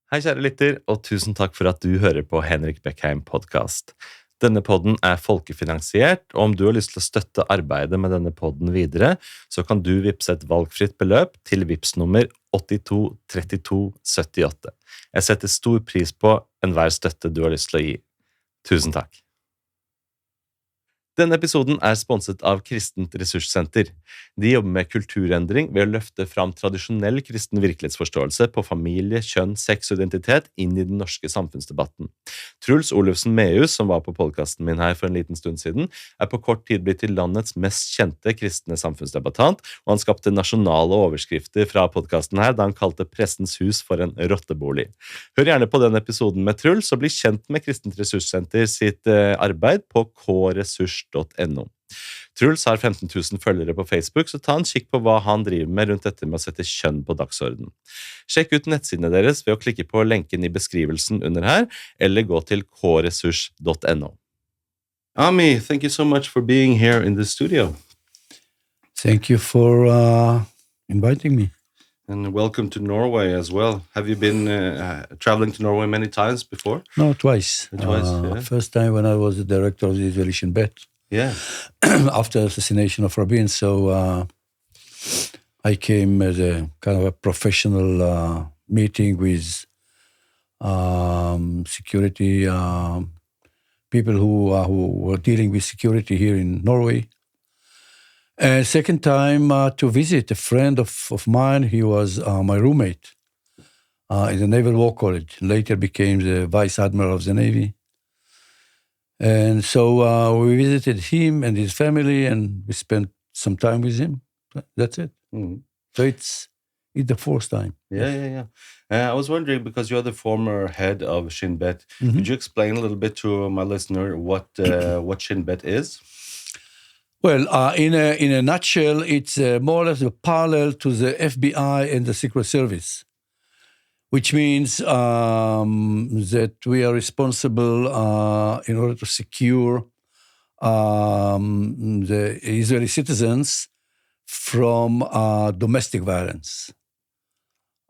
Hei, kjære lytter, og tusen takk for at du hører på Henrik Beckheim podcast. Denne podden er folkefinansiert, og om du har lyst til å støtte arbeidet med denne podden videre, så kan du vippse et valgfritt beløp til vipsnummer 823278. Jeg setter stor pris på enhver støtte du har lyst til å gi. Tusen takk. Denne episoden er sponset av Kristent Ressurssenter. De jobber med kulturendring ved å løfte fram tradisjonell kristen virkelighetsforståelse på familie, kjønn, sex og identitet inn i den norske samfunnsdebatten. Truls Olufsen Meus, som var på podcasten min her for en liten stund siden, er på kort tid blitt til landets mest kjente kristne samfunnsdebattant, og han skapte nasjonale overskrifter fra podcasten her da han kalte Pressens hus for en rottebolig. Hør gjerne på den episoden med Truls og bli kjent med Kristent Ressurssenter sitt arbeid på kressurs.no. Truls har 15 000 følgere på Facebook, så ta en kikk på hva han driver med rundt dette med å sette kjønn på dagsorden. Sjekk ut nettsidene deres ved å klikke på lenken i beskrivelsen under her, eller gå til kressurs.no. Ami, thank you so much for being here in the studio. Thank you for inviting me. And welcome to Norway as well. Have you been traveling to Norway many times before? No, twice. Yeah. First time when I was the director of the Israel Shin Bet. Yeah. After assassination of Rabin, so I came as a kind of a professional meeting with security people who were dealing with security here in Norway. And second time to visit a friend of mine. He was my roommate in the Naval War College. Later became the Vice Admiral of the Navy. And so we visited him and his family, and we spent some time with him. That's it. Mm-hmm. So it's the fourth time. Yeah. I was wondering, because you're the former head of Shin Bet, could you explain a little bit to my listener what Shin Bet is? Well, in a nutshell, it's more or less a parallel to the FBI and the Secret Service, which means that we are responsible in order to secure the Israeli citizens from domestic violence.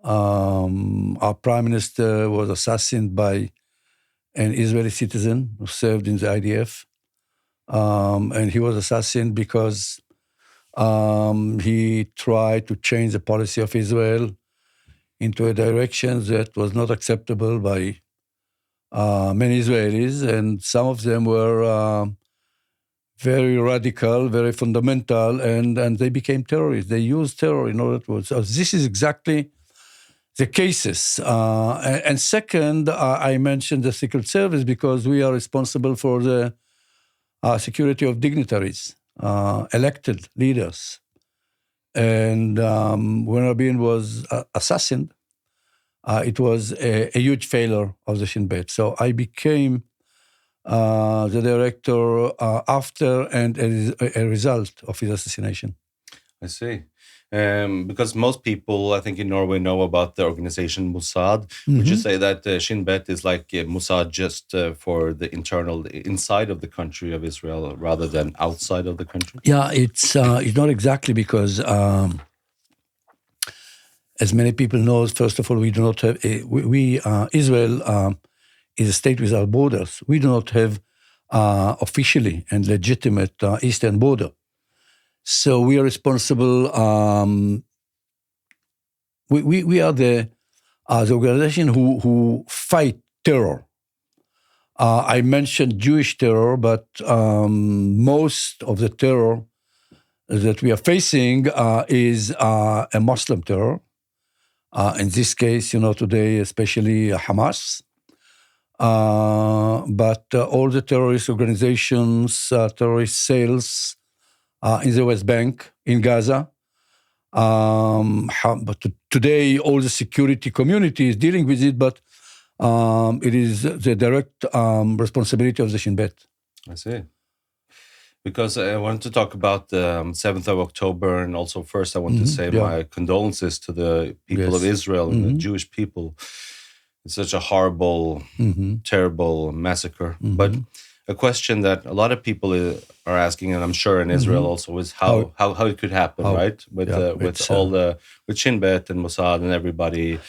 Our prime minister was assassinated by an Israeli citizen who served in the IDF. And he was assassinated because he tried to change the policy of Israel into a direction that was not acceptable by many Israelis, and some of them were very radical, very fundamental, and they became terrorists. They used terror in order to... So this is exactly the cases. And second, I mentioned the Secret Service because we are responsible for the security of dignitaries, elected leaders. And when Rabin was assassinated, it was a huge failure of the Shin Bet. So I became the director after and a result of his assassination. I see. Because most people, I think, in Norway know about the organization Mossad. Would you say that Shin Bet is like Mossad just for the internal, inside of the country of Israel rather than outside of the country? Yeah, it's not exactly, because as many people know, first of all, we do not have Israel is a state without borders. We do not have officially and legitimate eastern border. So we are responsible. We are the organization who fight terror. I mentioned Jewish terror, but most of the terror that we are facing is a Muslim terror. In this case, today, especially Hamas. But all the terrorist organizations, terrorist cells, in the West Bank, in Gaza. But today, all the security community is dealing with it, but it is the direct responsibility of the Shin Bet. I see. Because I wanted to talk about the 7th of October, and also first I want to say my condolences to the people of Israel and the Jewish people. It's such a horrible, terrible massacre. But a question that a lot of people are asking, and I'm sure in Israel also, is how it could happen, right? With Shin Bet and Mossad and everybody,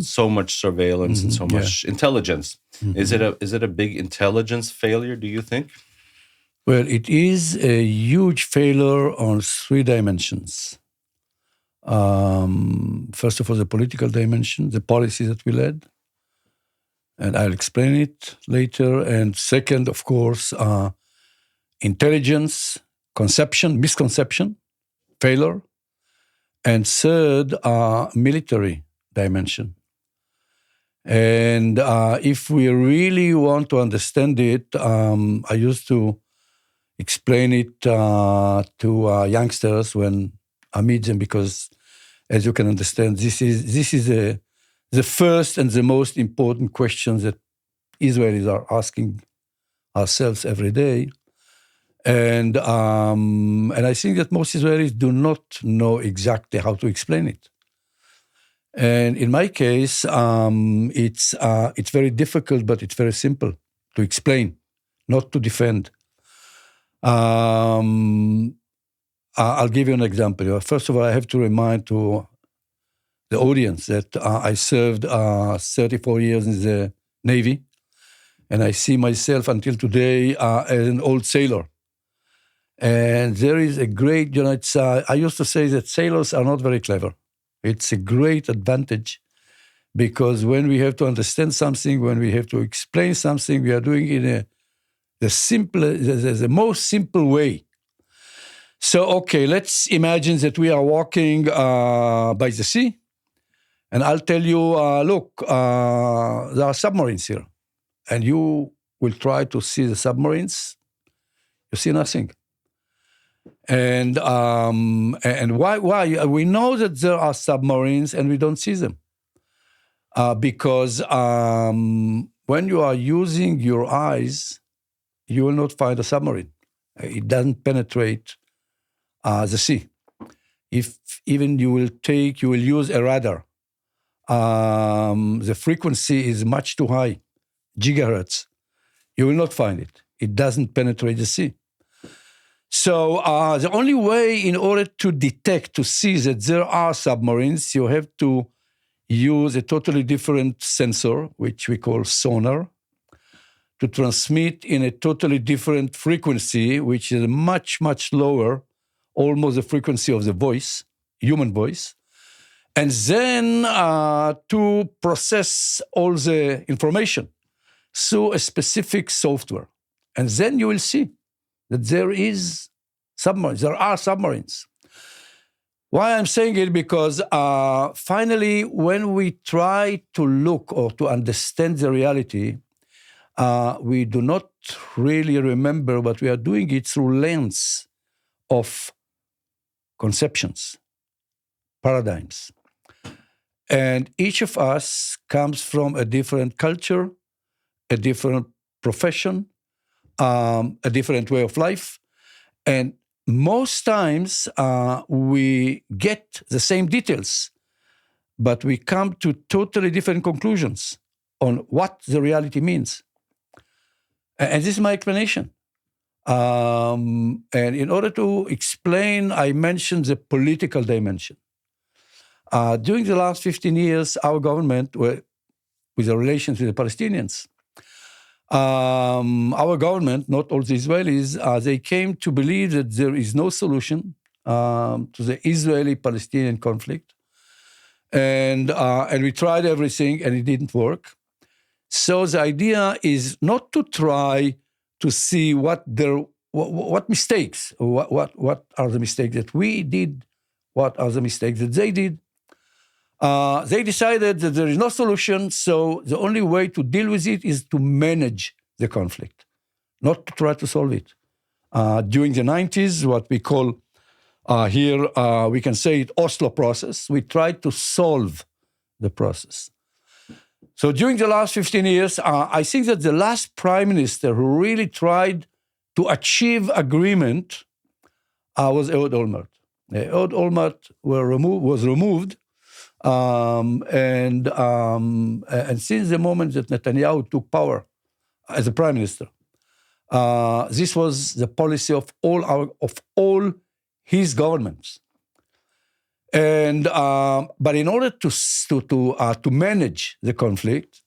so much surveillance and so much intelligence. Is it a big intelligence failure, do you think? Well, it is a huge failure on 3 dimensions. First of all, the political dimension, the policy that we led, and I'll explain it later. And second, of course, intelligence, conception, misconception, failure. And third, military dimension. And if we really want to understand it, I used to explain it to youngsters when I meet them, because, as you can understand, this is the first and the most important question that Israelis are asking ourselves every day. And I think that most Israelis do not know exactly how to explain it. And in my case, it's very difficult, but it's very simple to explain, not to defend. I'll give you an example. First of all, I have to remind to the audience that I served 34 years in the Navy, and I see myself until today as an old sailor. And there is a great, I used to say that sailors are not very clever. It's a great advantage, because when we have to understand something, when we have to explain something, we are doing it in the most simple way. So, okay, let's imagine that we are walking by the sea, and I'll tell you, look, there are submarines here, and you will try to see the submarines. You see nothing. And why? We know that there are submarines, and we don't see them. Because when you are using your eyes, you will not find a submarine. It doesn't penetrate the sea. If even you will use a radar, the frequency is much too high, gigahertz. You will not find it. It doesn't penetrate the sea. So the only way in order to detect, to see that there are submarines, you have to use a totally different sensor, which we call sonar, to transmit in a totally different frequency, which is much, much lower, almost the frequency of the voice, human voice, and then to process all the information through a specific software. And then you will see that there is submarines. There are submarines. Why I'm saying it? Because finally, when we try to look or to understand the reality, we do not really remember, but we are doing it through lens of conceptions, paradigms. And each of us comes from a different culture, a different profession, a different way of life. And most times we get the same details, but we come to totally different conclusions on what the reality means. And this is my explanation. And in order to explain, I mentioned the political dimension. During the last 15 years, our government, with the relations with the Palestinians, our government, not all the Israelis, they came to believe that there is no solution to the Israeli-Palestinian conflict. And we tried everything, and it didn't work. So the idea is not to try to see what mistakes, what are the mistakes that we did, what are the mistakes that they did. They decided that there is no solution, so the only way to deal with it is to manage the conflict, not to try to solve it. During the 90s, what we call here, we can say it Oslo process, we tried to solve the process. So during the last 15 years, I think that the last prime minister who really tried to achieve agreement was Ehud Olmert. Ehud Olmert was removed. And since the moment that Netanyahu took power as a prime minister, This was the policy of all his governments. And but in order to manage the conflict,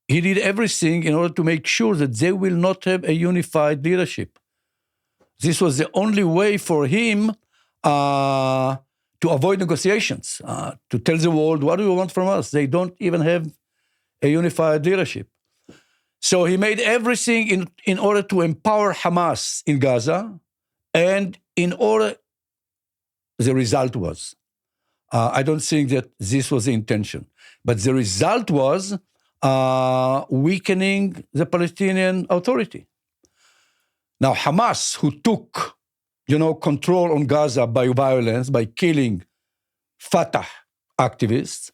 he did everything in order to make sure that they will not have a unified leadership. This was the only way for him to avoid negotiations, to tell the world, what do you want from us? They don't even have a unified leadership. So he made everything in order to empower Hamas in Gaza, and the result was, I don't think that this was the intention, but the result was weakening the Palestinian Authority. Now, Hamas, who took, control on Gaza by violence, by killing Fatah activists,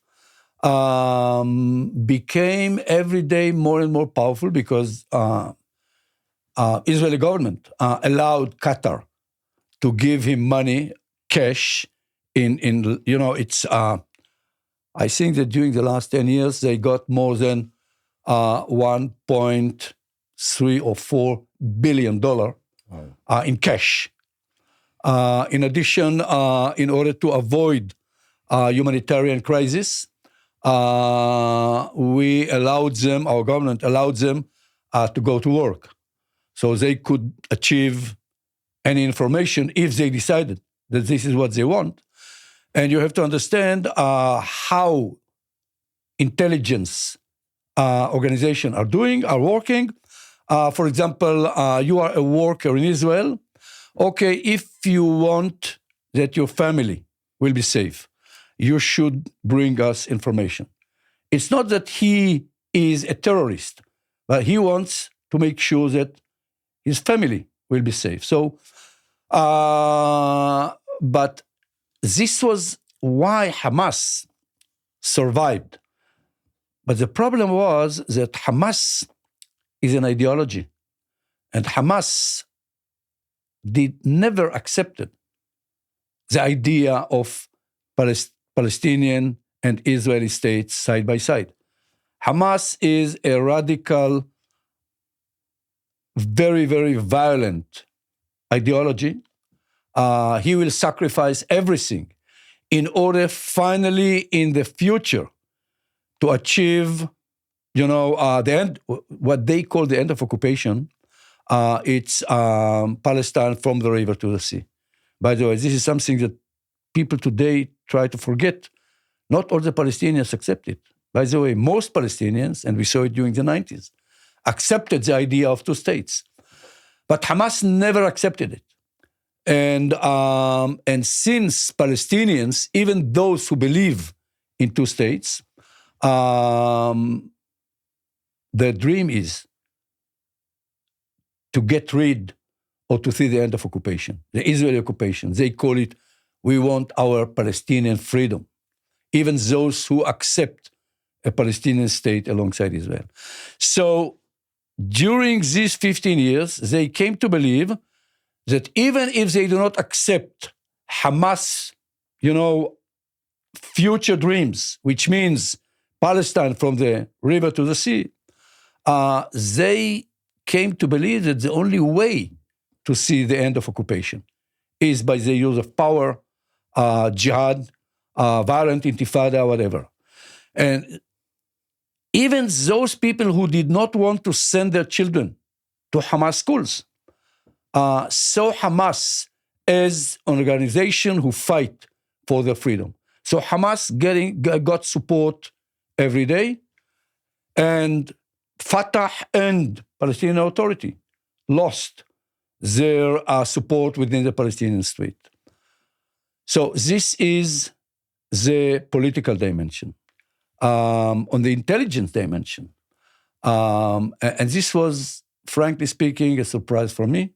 became every day more and more powerful because Israeli government allowed Qatar to give him money, cash, it's, I think that during the last 10 years, they got more than $1.3 or $4 billion in cash. In addition, in order to avoid humanitarian crisis, our government allowed them to go to work. So they could achieve any information if they decided that this is what they want. And you have to understand how intelligence organizations are working. For example, you are a worker in Israel. Okay, if you want that your family will be safe, you should bring us information. It's not that he is a terrorist, but he wants to make sure that his family will be safe. So, but this was why Hamas survived. But the problem was that Hamas is an ideology, and Hamas never accepted the idea of Palestinian and Israeli states side by side. Hamas is a radical, very, very violent ideology. He will sacrifice everything in order finally in the future to achieve, the end, what they call the end of occupation. It's Palestine from the river to the sea. By the way, this is something that people today try to forget. Not all the Palestinians accept it. By the way, most Palestinians, and we saw it during the 90s, accepted the idea of two states. But Hamas never accepted it. And since Palestinians, even those who believe in two states, their dream is to get rid or to see the end of occupation, the Israeli occupation. They call it, we want our Palestinian freedom. Even those who accept a Palestinian state alongside Israel. So during these 15 years, they came to believe that even if they do not accept Hamas, future dreams, which means Palestine from the river to the sea, they came to believe that the only way to see the end of occupation is by the use of power, jihad, violent intifada, whatever. And even those people who did not want to send their children to Hamas schools saw Hamas as an organization who fight for their freedom. So Hamas got support every day, and Fatah and Palestinian Authority lost their support within the Palestinian state. So this is the political dimension. On the intelligence dimension, and this was, frankly speaking, a surprise for me.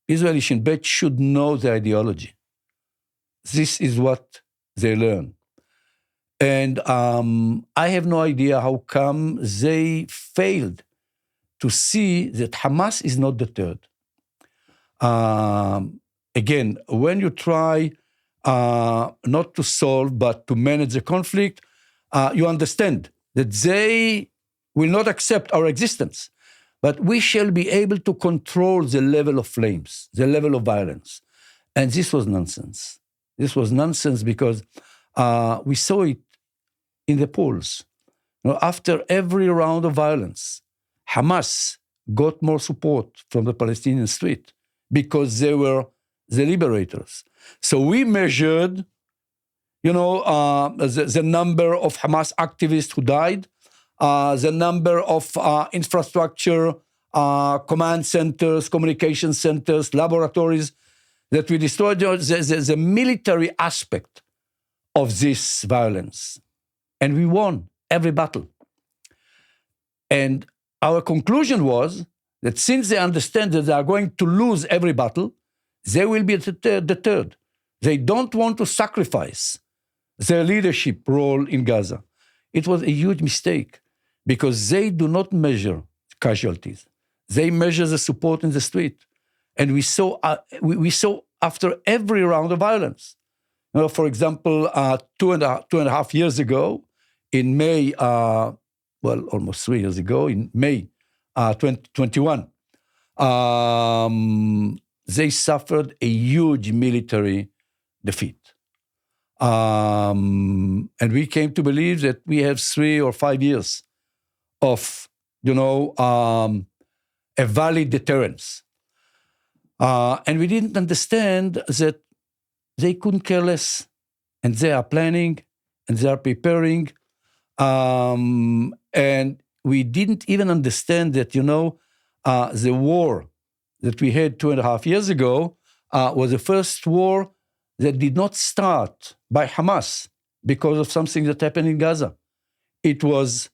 Israeli Shin Bet should know the ideology. This is what they learn. And I have no idea how come they failed to see that Hamas is not deterred. Again, when you try not to solve, but to manage the conflict, you understand that they will not accept our existence, but we shall be able to control the level of flames, the level of violence. And this was nonsense. This was nonsense because we saw it in the polls. After every round of violence, Hamas got more support from the Palestinian street because they were the liberators. So we measured, the number of Hamas activists who died, the number of infrastructure, command centers, communication centers, laboratories that we destroyed, the military aspect of this violence. And we won every battle. And our conclusion was that since they understand that they are going to lose every battle, they will be deterred. They don't want to sacrifice their leadership role in Gaza. It was a huge mistake because they do not measure casualties. They measure the support in the street. And we saw after every round of violence. For example, two and a half years ago, in May, almost 3 years ago, in May 2021, they suffered a huge military defeat. And we came to believe that we have 3 or 5 years of, a valid deterrence. And we didn't understand that they couldn't care less. And they are planning, and they are preparing. And we didn't even understand that, the war that we had 2.5 years ago was the first war that did not start by Hamas because of something that happened in Gaza. It was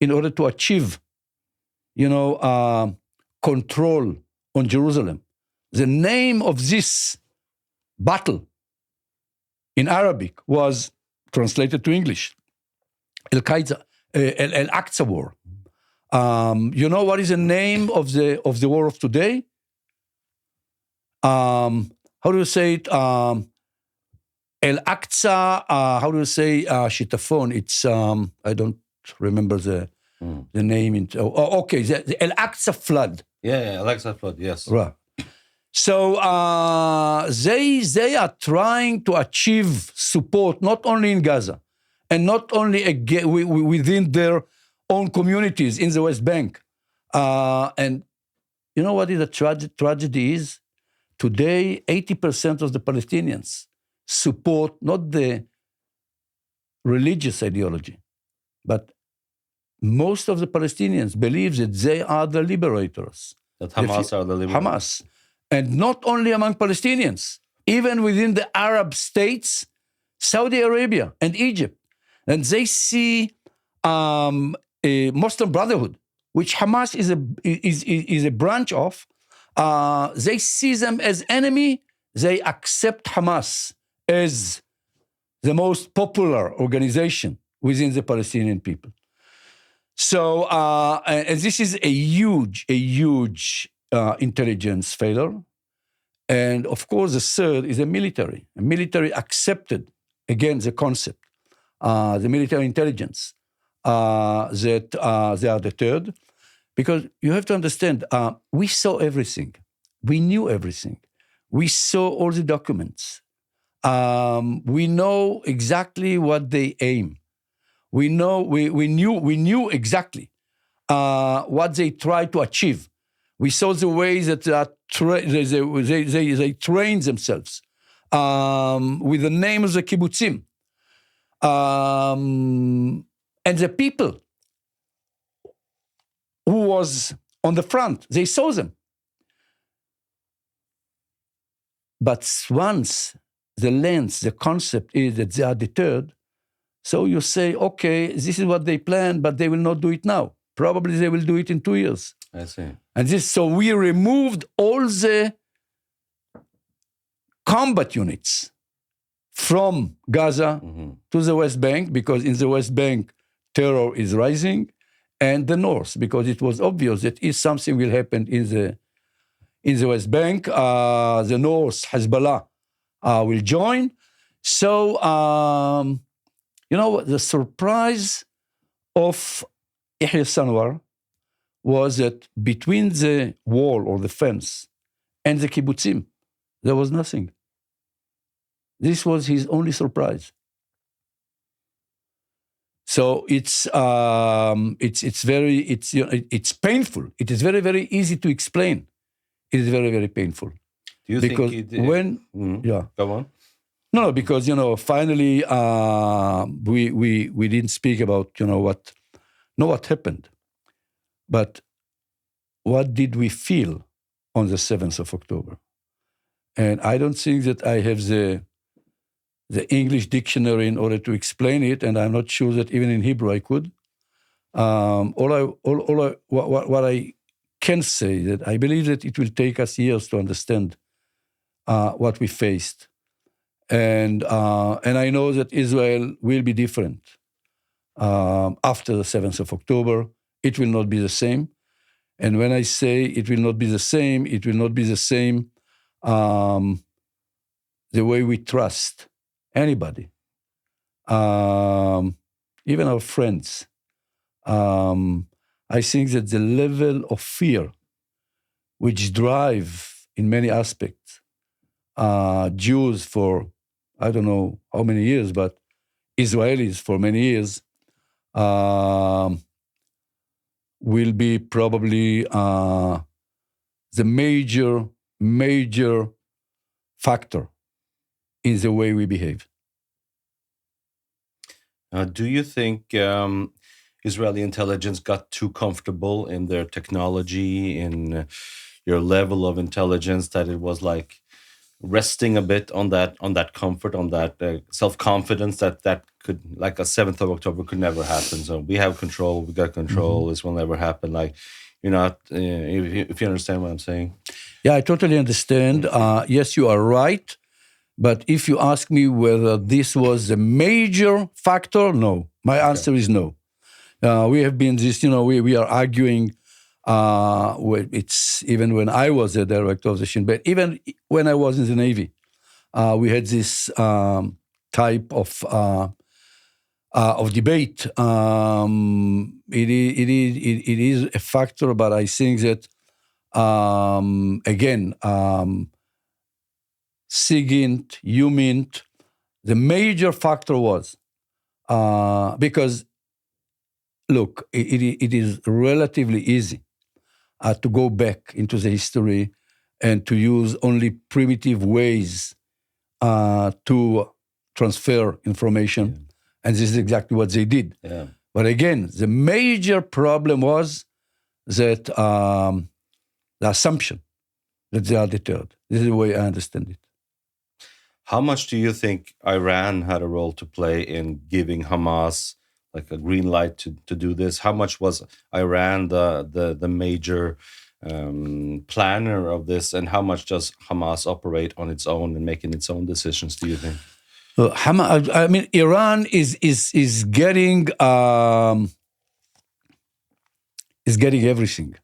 in order to achieve, control on Jerusalem. The name of this battle in Arabic was translated to English, Al-Aqsa War. You know what is the name of the war of today? How do you say it? Al-Aqsa, how do you say Shitafon? It's, I don't remember the name. Okay, the Al-Aqsa flood. Yeah, Al-Aqsa flood, yes. Right. So they are trying to achieve support not only in Gaza and not only within their own communities in the West Bank. And you know what is the tragedy is? Today, 80% of the Palestinians support not the religious ideology, but most of the Palestinians believe that they are the liberators. That Hamas are the liberators. Hamas. And not only among Palestinians, even within the Arab states, Saudi Arabia and Egypt. And they see a Muslim Brotherhood, which Hamas is a branch of. They see them as enemy. They accept Hamas as the most popular organization within the Palestinian people. So, and this is a huge intelligence failure. And of course, the third is a military. A military accepted, again, the concept, the military intelligence, that they are deterred. Because you have to understand, we saw everything. We knew everything. We saw all the documents. We know exactly what they aim. We knew exactly what they try to achieve. We saw the way that they trained themselves with the name of the kibbutzim. And the people who was on the front, they saw them. But once the lens, the concept is that they are deterred, so you say, okay, this is what they planned, but they will not do it now. Probably they will do it in 2 years. I see. And so we removed all the combat units from Gaza to the West Bank, because in the West Bank, terror is rising, and the North, because it was obvious that if something will happen in the West Bank, the North, Hezbollah, will join. So, the surprise of Yahya Sinwar was that between the wall or the fence and the kibbutzim, there was nothing. This was his only surprise. So it's painful. It is very, very easy to explain. It is very, very painful. Do you because think when Go on. No, because finally we didn't speak about what happened, but what did we feel on the 7th of October? And I don't think that I have the English dictionary in order to explain it, and I'm not sure that even in Hebrew I could. What I can say that I believe that it will take us years to understand what we faced. And I know that Israel will be different after the 7th of October. It will not be the same. And when I say it will not be the same, it will not be the same the way we trust anybody, even our friends. I think that the level of fear which drive in many aspects Jews for I don't know how many years, but Israelis for many years, will be probably the major factor in the way we behave. Do you think Israeli intelligence got too comfortable in their technology, in your level of intelligence, that it was like resting a bit on that comfort, on that self-confidence that could, like a 7th of October could never happen. So we have control, we got control, this will never happen. Like, you're not, if you understand what I'm saying. Yeah, I totally understand. Yes, you are right. But if you ask me whether this was a major factor, no. My answer is no. We have been we are arguing. It's even when I was the director of the Shin Bet, even when I was in the Navy, we had this type of debate. It is a factor, but I think that again, SIGINT, UMINT, the major factor was because look, it is relatively easy to go back into the history and to use only primitive ways to transfer information. Yeah. And this is exactly what they did. Yeah. But again, the major problem was that the assumption that they are deterred. This is the way I understand it. How much do you think Iran had a role to play in giving Hamas like a green light to do this? How much was Iran the major planner of this, and how much does Hamas operate on its own and making its own decisions, do you think? I mean, Iran is getting everything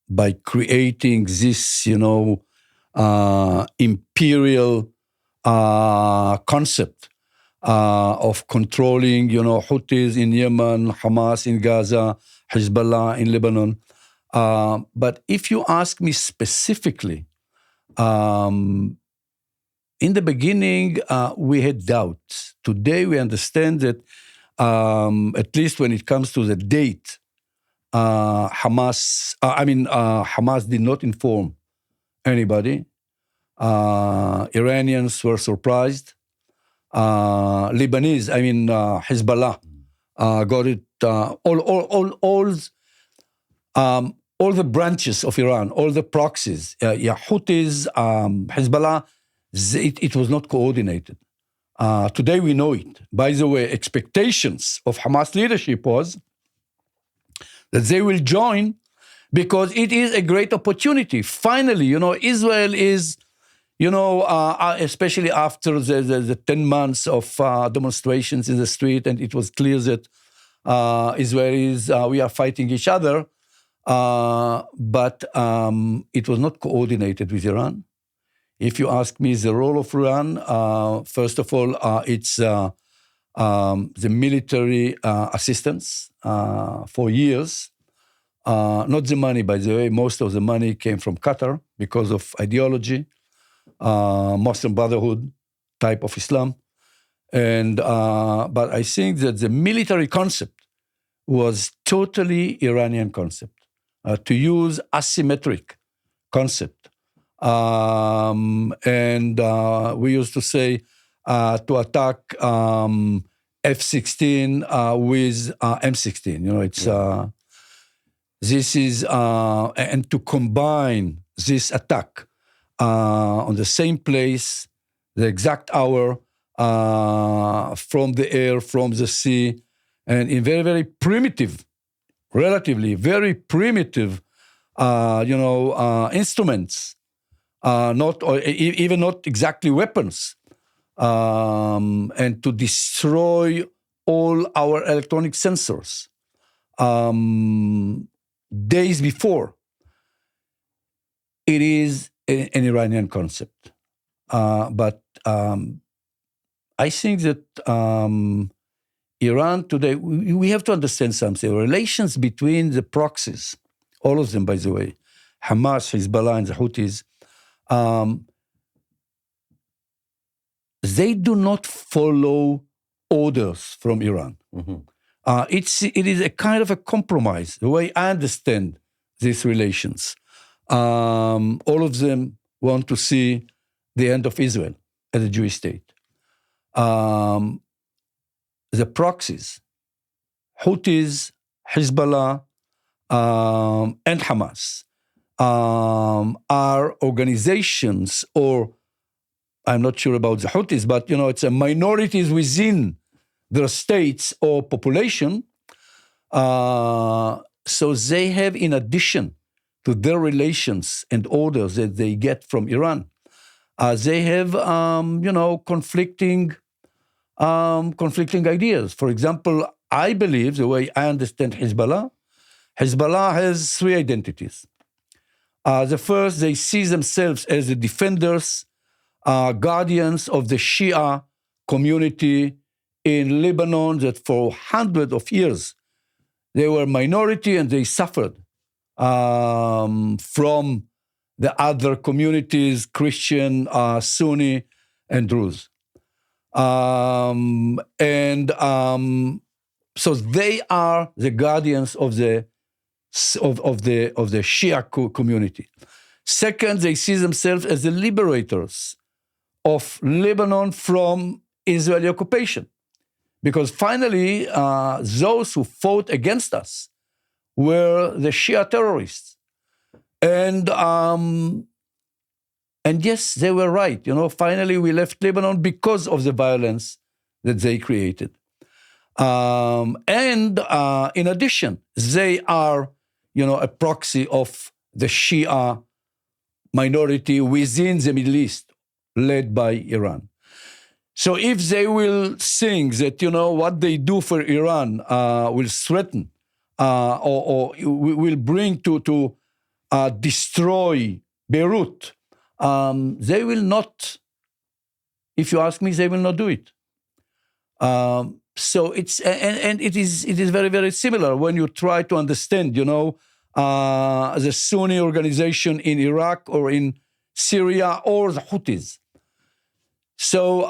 by creating this, imperial concept of controlling, Houthis in Yemen, Hamas in Gaza, Hezbollah in Lebanon. But if you ask me specifically, in the beginning, we had doubts. Today, we understand that, at least when it comes to the date, Hamas did not inform anybody. Iranians were surprised. Lebanese, Hezbollah, got it. All the branches of Iran, all the proxies, Houthis, Hezbollah, it was not coordinated. Today we know it. By the way, expectations of Hamas leadership was that they will join because it is a great opportunity. Finally, Israel is, especially after the 10 months of demonstrations in the street, and it was clear that Israelis, we are fighting each other, but it was not coordinated with Iran. If you ask me the role of Iran, first of all, it's the military assistance for years. Not the money, by the way. Most of the money came from Qatar because of ideology, Muslim Brotherhood type of Islam. But I think that the military concept was totally Iranian concept, to use asymmetric concept. We used to say to attack F-16 with M16. It's this is and to combine this attack on the same place, the exact hour, from the air, from the sea, and in very, very primitive, relatively very primitive, instruments, even not exactly weapons, and to destroy all our electronic sensors days before. It is an Iranian concept, but I think that Iran today, we have to understand something. Relations between the proxies, all of them, by the way, Hamas, Hezbollah, and the Houthis, they do not follow orders from Iran. Mm-hmm. It is a kind of a compromise, the way I understand these relations. All of them want to see the end of Israel as a Jewish state. The proxies, Houthis, Hezbollah, and Hamas, are organizations, or I'm not sure about the Houthis, but it's a minorities within their states or population. So they have, in addition to their relations and orders that they get from Iran, they have conflicting ideas. For example, I believe, the way I understand Hezbollah has three identities. The first, they see themselves as the defenders, guardians of the Shia community in Lebanon, that for hundreds of years they were minority and they suffered from the other communities, Christian, Sunni, and Druze. So they are the guardians of the Shia community. Second, they see themselves as the liberators of Lebanon from Israeli occupation, because finally those who fought against us were the Shia terrorists, and yes, they were right. Finally we left Lebanon because of the violence that they created. In addition, they are, a proxy of the Shia minority within the Middle East, led by Iran. So if they will think that, what they do for Iran will threaten or will bring to destroy Beirut, they will not, if you ask me, they will not do it. So it's, and it is very, very similar when you try to understand, the Sunni organization in Iraq or in Syria or the Houthis. So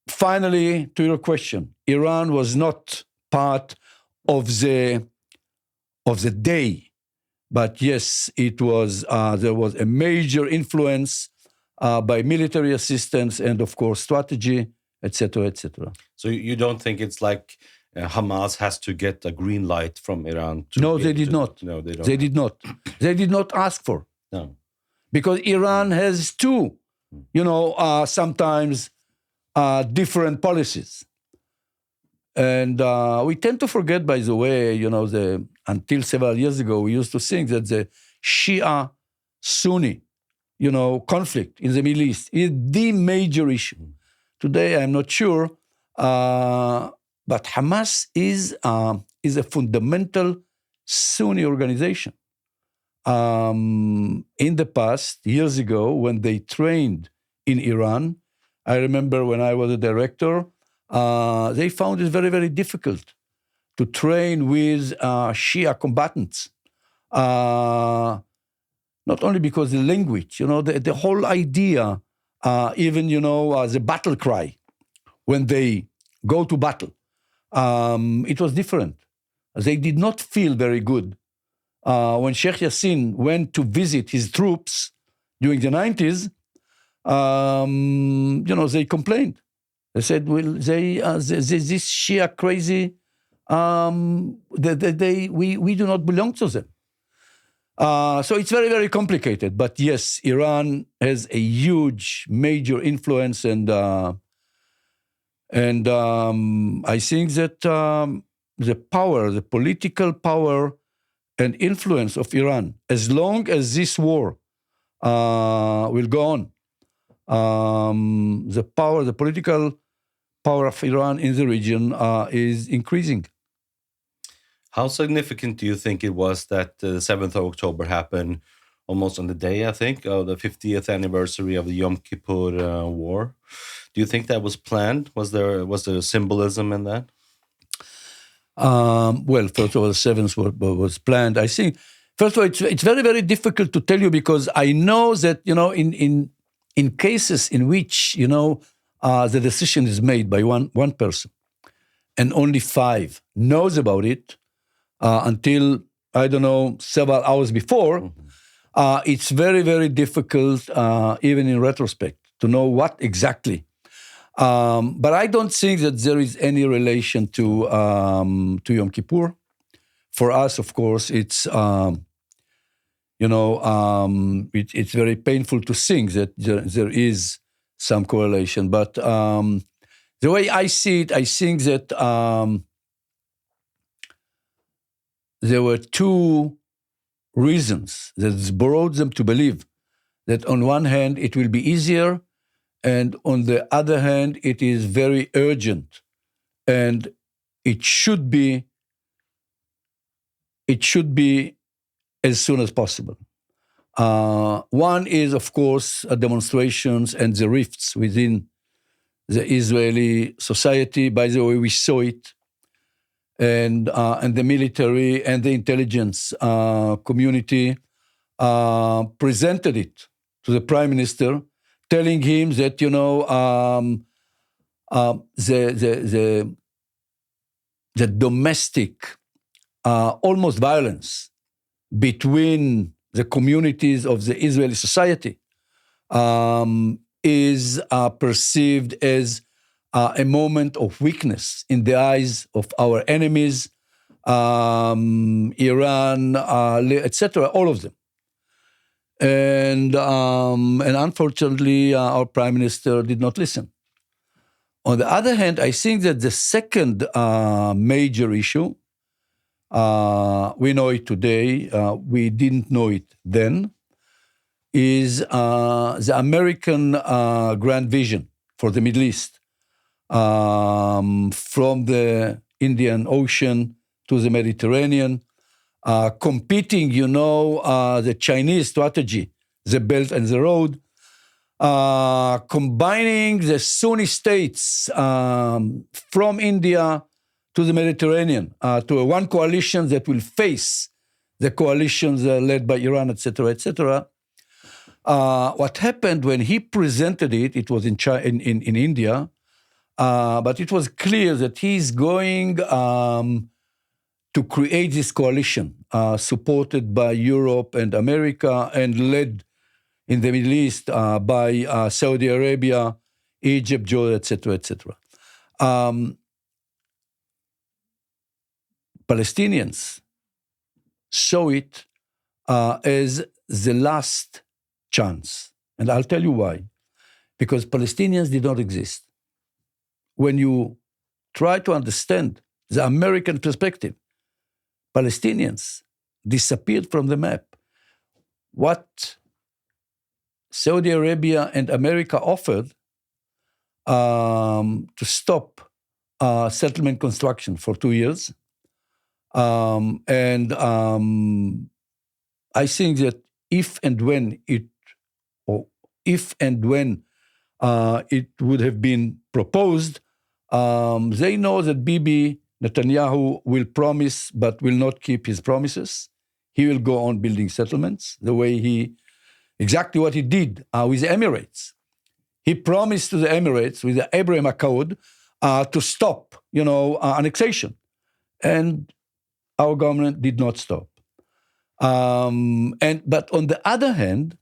finally, to your question, Iran was not part of the day, but yes, it was. There was a major influence by military assistance and, of course, strategy, etc., etc. So you don't think it's like Hamas has to get a green light from Iran? No, they did not. No, they don't. They did not. They did not ask for. No, because Iran has two, sometimes different policies. And we tend to forget, by the way, until several years ago, we used to think that the Shia-Sunni, conflict in the Middle East is the major issue. Today, I'm not sure, but Hamas is a fundamental Sunni organization. In the past, years ago, when they trained in Iran, I remember when I was a director, they found it very, very difficult to train with Shia combatants. Not only because the language, the whole idea, even, the battle cry, when they go to battle, it was different. They did not feel very good. When Sheikh Yassin went to visit his troops during the 90s, they complained. They said, well, this Shia crazy, we do not belong to them. So it's very, very complicated. But yes, Iran has a huge, major influence, and I think that the power, the political power and influence of Iran, as long as this war will go on, the political power of Iran in the region is increasing. How significant do you think it was that the 7th of October happened almost on the day, I think, of the 50th anniversary of the Yom Kippur War? Do you think that was planned? Was there symbolism in that? Well, first of all, the 7th was planned. I think, first of all, it's very, very difficult to tell you, because I know that, in cases in which, the decision is made by one person and only 5 knows about it until, I don't know, several hours before, it's very, very difficult, even in retrospect, to know what exactly. But I don't think that there is any relation to Yom Kippur. For us, of course, it's it's very painful to think that there is some correlation. But the way I see it, I think that there were 2 reasons that brought them to believe that on one hand it will be easier, and on the other hand it is very urgent, and it should be as soon as possible. One is, of course, demonstrations and the rifts within the Israeli society. By the way, we saw it, and the military and the intelligence community presented it to the prime minister, telling him that the domestic almost violence between the communities of the Israeli society is perceived as a moment of weakness in the eyes of our enemies, Iran, etc., all of them. And unfortunately, our prime minister did not listen. On the other hand, I think that the second major issue, we know it today, we didn't know it then, is the American grand vision for the Middle East, from the Indian Ocean to the Mediterranean, competing, the Chinese strategy, the Belt and the Road, combining the Sunni states from India to the Mediterranean, to one coalition that will face the coalitions led by Iran, etc., etc. What happened when he presented it, it was in India, but it was clear that he's going to create this coalition supported by Europe and America and led in the Middle East by Saudi Arabia, Egypt, Jordan, etc., etc. Palestinians saw it as the last chance. And I'll tell you why. Because Palestinians did not exist. When you try to understand the American perspective, Palestinians disappeared from the map. What Saudi Arabia and America offered to stop settlement construction for 2 years. And I think that if and when it would have been proposed. They know that Bibi Netanyahu will promise but will not keep his promises. He will go on building settlements exactly what he did with the Emirates. He promised to the Emirates with the Abraham Accord to stop, annexation. And our government did not stop. But on the other hand,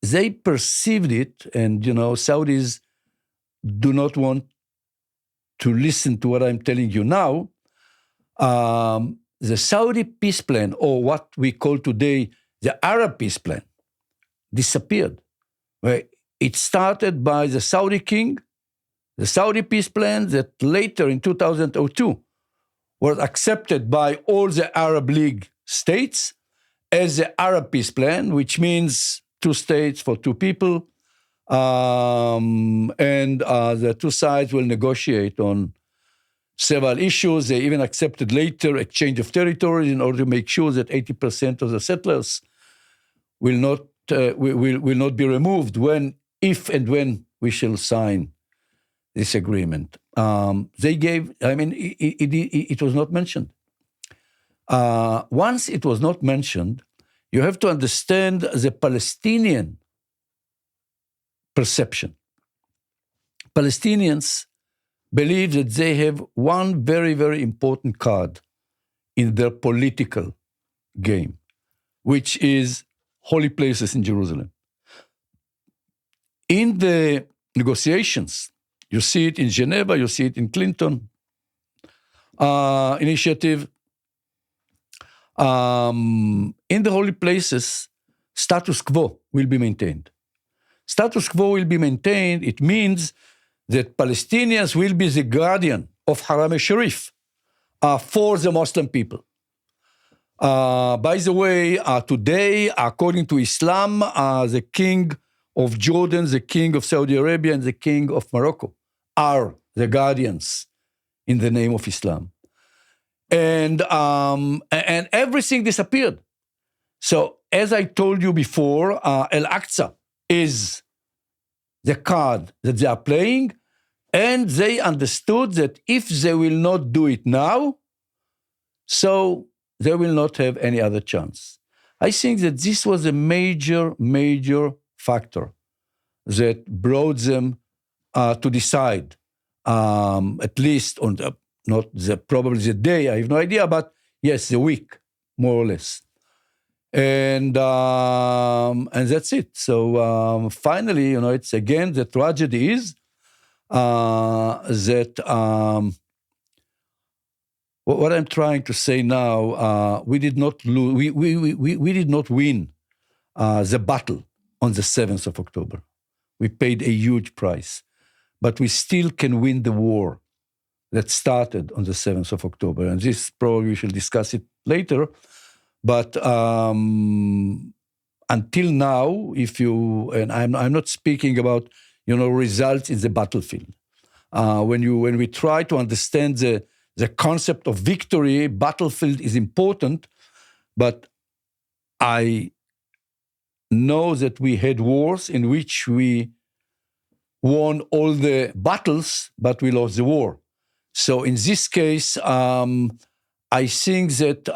they perceived it, and Saudis do not want to listen to what I'm telling you now. The Saudi peace plan, or what we call today the Arab peace plan, disappeared. It started by the Saudi king, the Saudi peace plan that later in 2002 was accepted by all the Arab League states as the Arab peace plan, which means 2 states for 2 people, and the 2 sides will negotiate on several issues. They even accepted later exchange of territories in order to make sure that 80% of the settlers will not be removed if and when we shall sign this agreement. It was not mentioned. Once it was not mentioned, you have to understand the Palestinian perception. Palestinians believe that they have one very, very important card in their political game, which is holy places in Jerusalem. In the negotiations, you see it in Geneva, you see it in Clinton initiative. In the holy places, status quo will be maintained. Status quo will be maintained, it means that Palestinians will be the guardian of Haram al-Sharif for the Muslim people. By the way, today, according to Islam, the king of Jordan, the king of Saudi Arabia, and the king of Morocco are the guardians in the name of Islam. And everything disappeared. So, as I told you before, Al-Aqsa is the card that they are playing, and they understood that if they will not do it now, so they will not have any other chance. I think that this was a major, major factor that brought them to decide, at least on probably the day, I have no idea, but yes, the week, more or less. And that's it. So finally, it's again, the tragedy is that what I'm trying to say now, we did not lose, we did not win the battle on the 7th of October. We paid a huge price, but we still can win the war that started on the 7th of October. And this probably we shall discuss it later. But until now, and I'm not speaking about, results in the battlefield. When we try to understand the concept of victory, battlefield is important, but I know that we had wars in which we won all the battles, but we lost the war. So in this case, I think that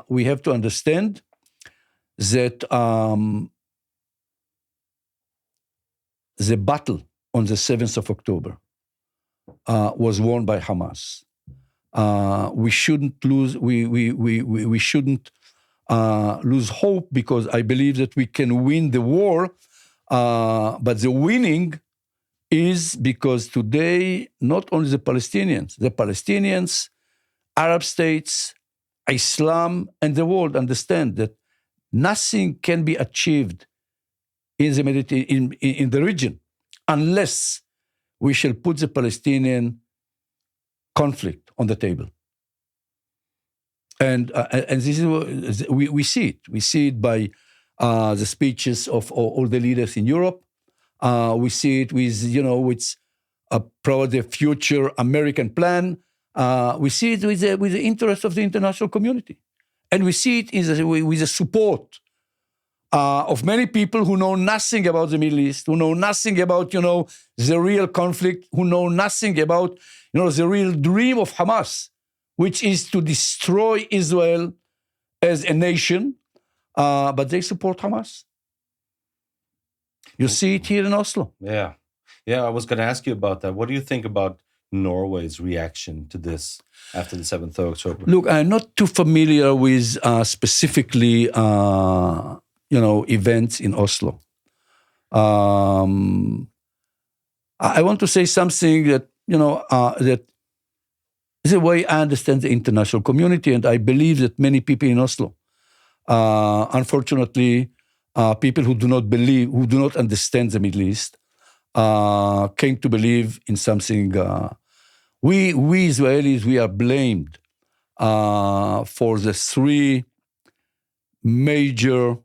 we have to understand that the battle on the 7th of October was won by Hamas. We shouldn't lose. We shouldn't lose hope, because I believe that we can win the war. But the winning is because today not only the Palestinians, Arab states, Islam, and the world understand that nothing can be achieved in the region unless we shall put the Palestinian conflict on the table. And this is we see it. We see it by the speeches of all the leaders in Europe. We see it with probably the future American plan. We see it with the interest of the international community. And we see it with the support of many people who know nothing about the Middle East, who know nothing about, the real conflict, who know nothing about, the real dream of Hamas, which is to destroy Israel as a nation, but they support Hamas. You see it here in Oslo. Yeah. I was going to ask you about that. What do you think about Norway's reaction to this after the 7th of October? Look, I'm not too familiar with specifically, events in Oslo. I want to say something that, that is the way I understand the international community, and I believe that many people in Oslo, unfortunately, people who do not understand the Middle East, came to believe in something. We Israelis, we are blamed for the three major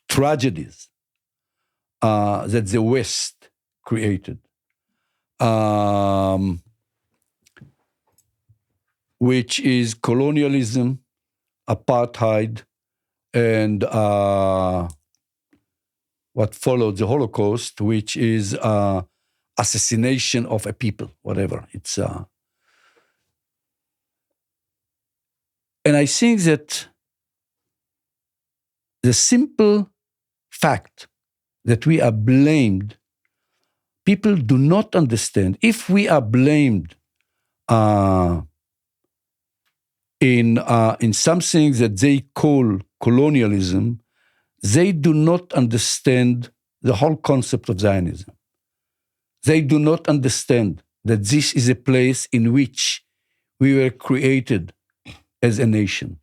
tragedies that the West created, which is colonialism, apartheid, and what followed the Holocaust, which is assassination of a people, whatever. It's and I think that the simple fact that we are blamed, people do not understand. If we are blamed in something that they call colonialism, they do not understand the whole concept of Zionism. They do not understand that this is a place in which we were created as a nation.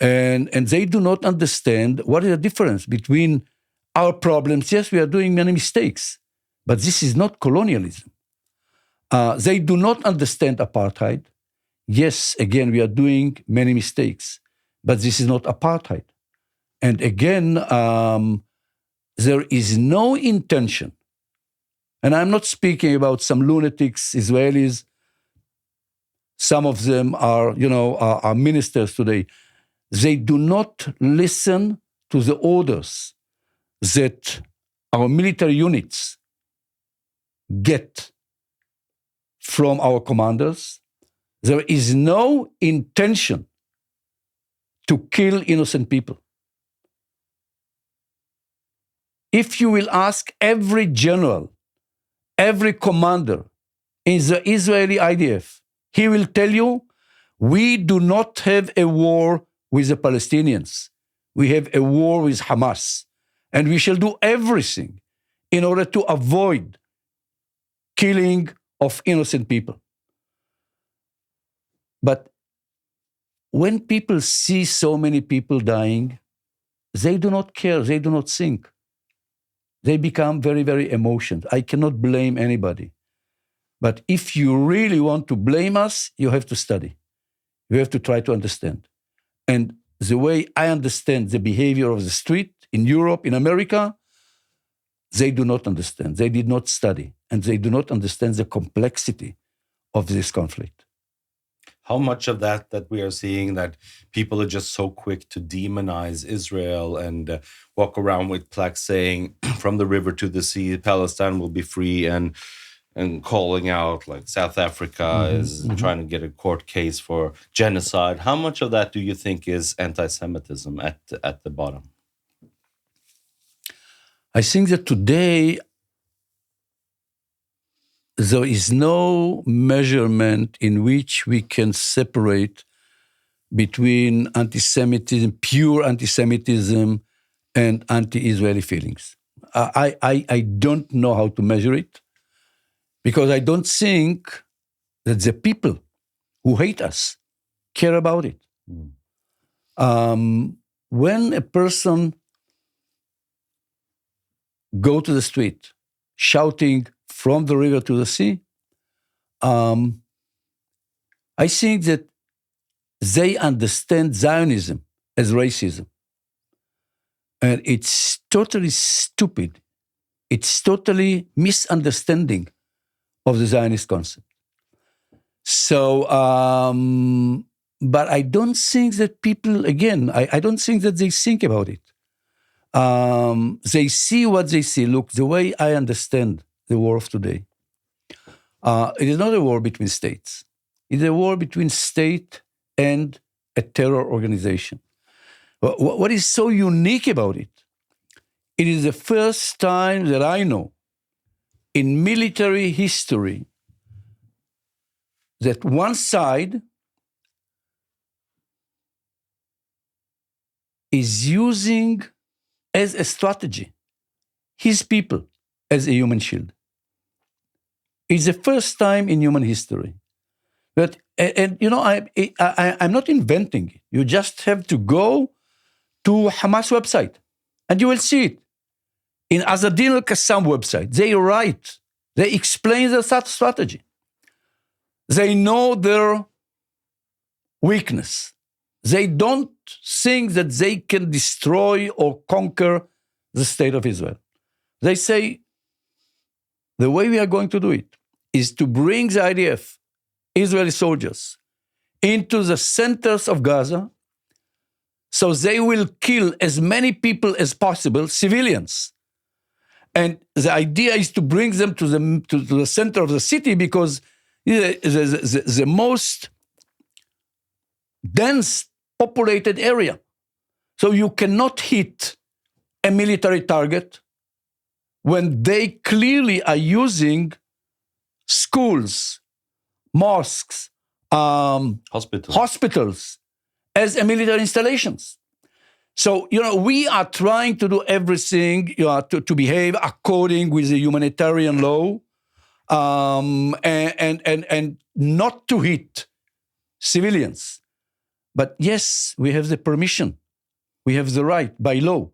And they do not understand what is the difference between our problems. Yes, we are doing many mistakes, but this is not colonialism. They do not understand apartheid. Yes, again, we are doing many mistakes, but this is not apartheid. And again, there is no intention, and I'm not speaking about some lunatics, Israelis. Some of them are, are ministers today. They do not listen to the orders that our military units get from our commanders. There is no intention to kill innocent people. If you will ask every general, every commander in the Israeli IDF, he will tell you, we do not have a war with the Palestinians. We have a war with Hamas. And we shall do everything in order to avoid killing of innocent people. But when people see so many people dying, they do not care, they do not think. They become very, very emotional. I cannot blame anybody. But if you really want to blame us, you have to study. You have to try to understand. And the way I understand the behavior of the street in Europe, in America, they do not understand. They did not study. And they do not understand the complexity of this conflict. How much of that we are seeing, that people are just so quick to demonize Israel and walk around with plaques saying, from the river to the sea, Palestine will be free, and calling out like South Africa is trying to get a court case for genocide. How much of that do you think is anti-Semitism at the bottom? I think that today there is no measurement in which we can separate between anti-Semitism, pure anti-Semitism, and anti-Israeli feelings. I don't know how to measure it, because I don't think that the people who hate us care about it. When a person go to the street shouting from the river to the sea, I think that they understand Zionism as racism. And it's totally stupid. It's totally misunderstanding of the Zionist concept. So, but I don't think that people, again, I don't think that they think about it. They see what they see. Look, the way I understand the war of today, it is not a war between states. It's a war between state and a terror organization. What is so unique about it? It is the first time that I know in military history that one side is using as a strategy his people as a human shield. It's the first time in human history. But, and you know, I'm not inventing it. You just have to go to Hamas website and you will see it. In Azadin al-Qassam website, they write, they explain their strategy. They know their weakness. They don't think that they can destroy or conquer the state of Israel. They say, the way we are going to do it is to bring the IDF, Israeli soldiers, into the centers of Gaza, so they will kill as many people as possible, civilians. And the idea is to bring them to the center of the city because the most dense populated area. So you cannot hit a military target when they clearly are using schools, mosques, hospitals as a military installations. So, you know, we are trying to do everything to behave according with the humanitarian law and not to hit civilians. But yes, we have the permission. We have the right by law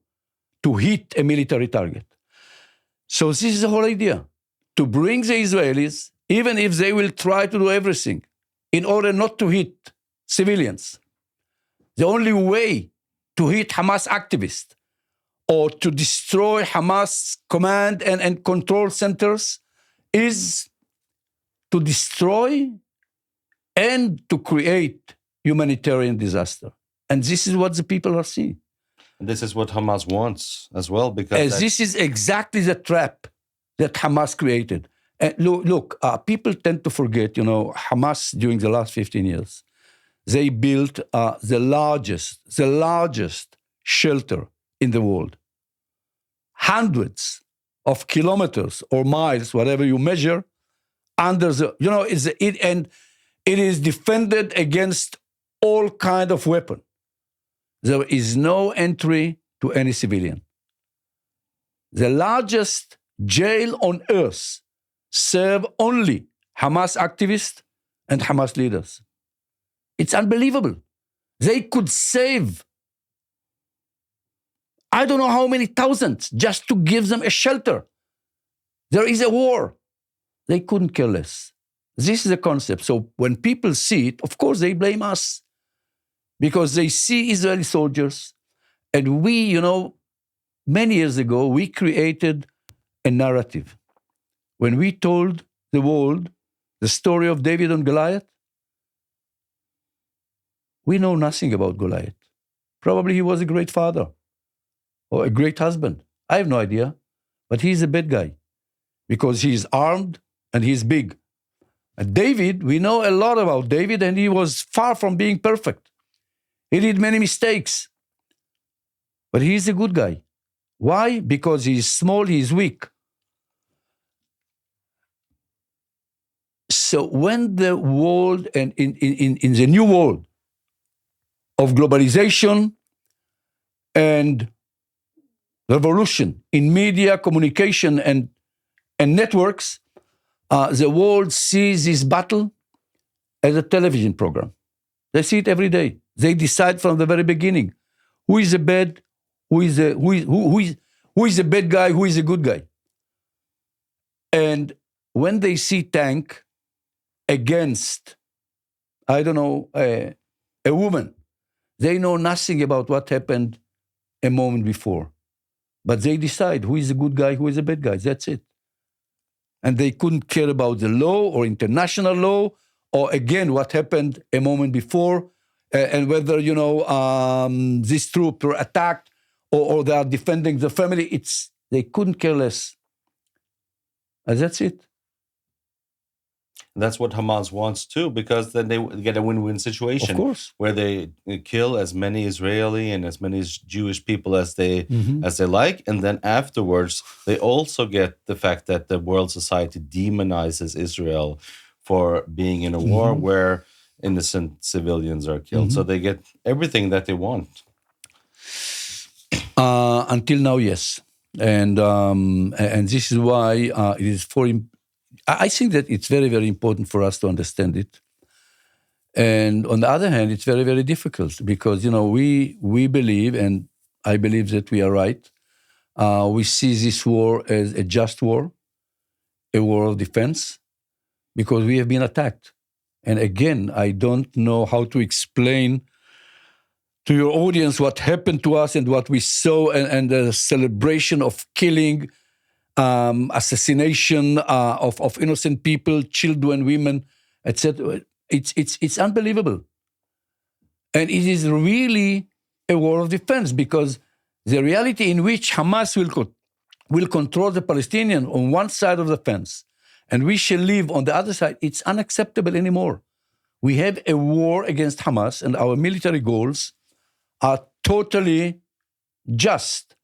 to hit a military target. So this is the whole idea, to bring the Israelis, even if they will try to do everything in order not to hit civilians. The only way to hit Hamas activists or to destroy Hamas command and control centers is to destroy and to create humanitarian disaster. And this is what the people are seeing. This is what Hamas wants as well, because this is exactly the trap that Hamas created. And look, people tend to forget, you know, Hamas during the last 15 years, they built the largest shelter in the world. Hundreds of kilometers or miles, whatever you measure, under the, you know, and it is defended against all kind of weapon. There is no entry to any civilian. The largest jail on earth serve only Hamas activists and Hamas leaders. It's unbelievable. They could save, I don't know how many thousands just to give them a shelter. There is a war. They couldn't care less. This is the concept. So when people see it, of course they blame us because they see Israeli soldiers. And we, you know, many years ago, we created a narrative. When we told the world the story of David and Goliath, we know nothing about Goliath. Probably he was a great father or a great husband. I have no idea. But he's a bad guy because he's armed and he's big. And David, we know a lot about David, and he was far from being perfect. He did many mistakes. But he's a good guy. Why? Because he's small, he's weak. So when the world, and in the new world of globalization and revolution in media, communication, and networks, the world sees this battle as a television program. They see it every day. They decide from the very beginning who is a bad, who is a bad guy, who is a good guy. And when they see tank against, I don't know, a woman, they know nothing about what happened a moment before. But they decide who is a good guy, who is a bad guy. That's it. And they couldn't care about the law or international law, or again, what happened a moment before, and whether, you know, these troops were attacked or they are defending the family. They couldn't care less. And that's it. That's what Hamas wants too, because then they get a win-win situation, Of course. where they kill as many Israeli and as many Jewish people as they like, and then afterwards they also get the fact that the world society demonizes Israel for being in a war where innocent civilians are killed. So they get everything that they want. Until now, yes, and this is why it is I think that it's very, very important for us to understand it. And on the other hand, it's very, very difficult because, we believe, and I believe that we are right, we see this war as a just war, a war of defense, because we have been attacked. And again, I don't know how to explain to your audience what happened to us and what we saw, and the celebration of killing, assassination of innocent people, children, women, etc. It's unbelievable. And it is really a war of defense, because the reality in which Hamas will control the Palestinians on one side of the fence, and we shall live on the other side, it's unacceptable anymore. We have a war against Hamas, and our military goals are totally just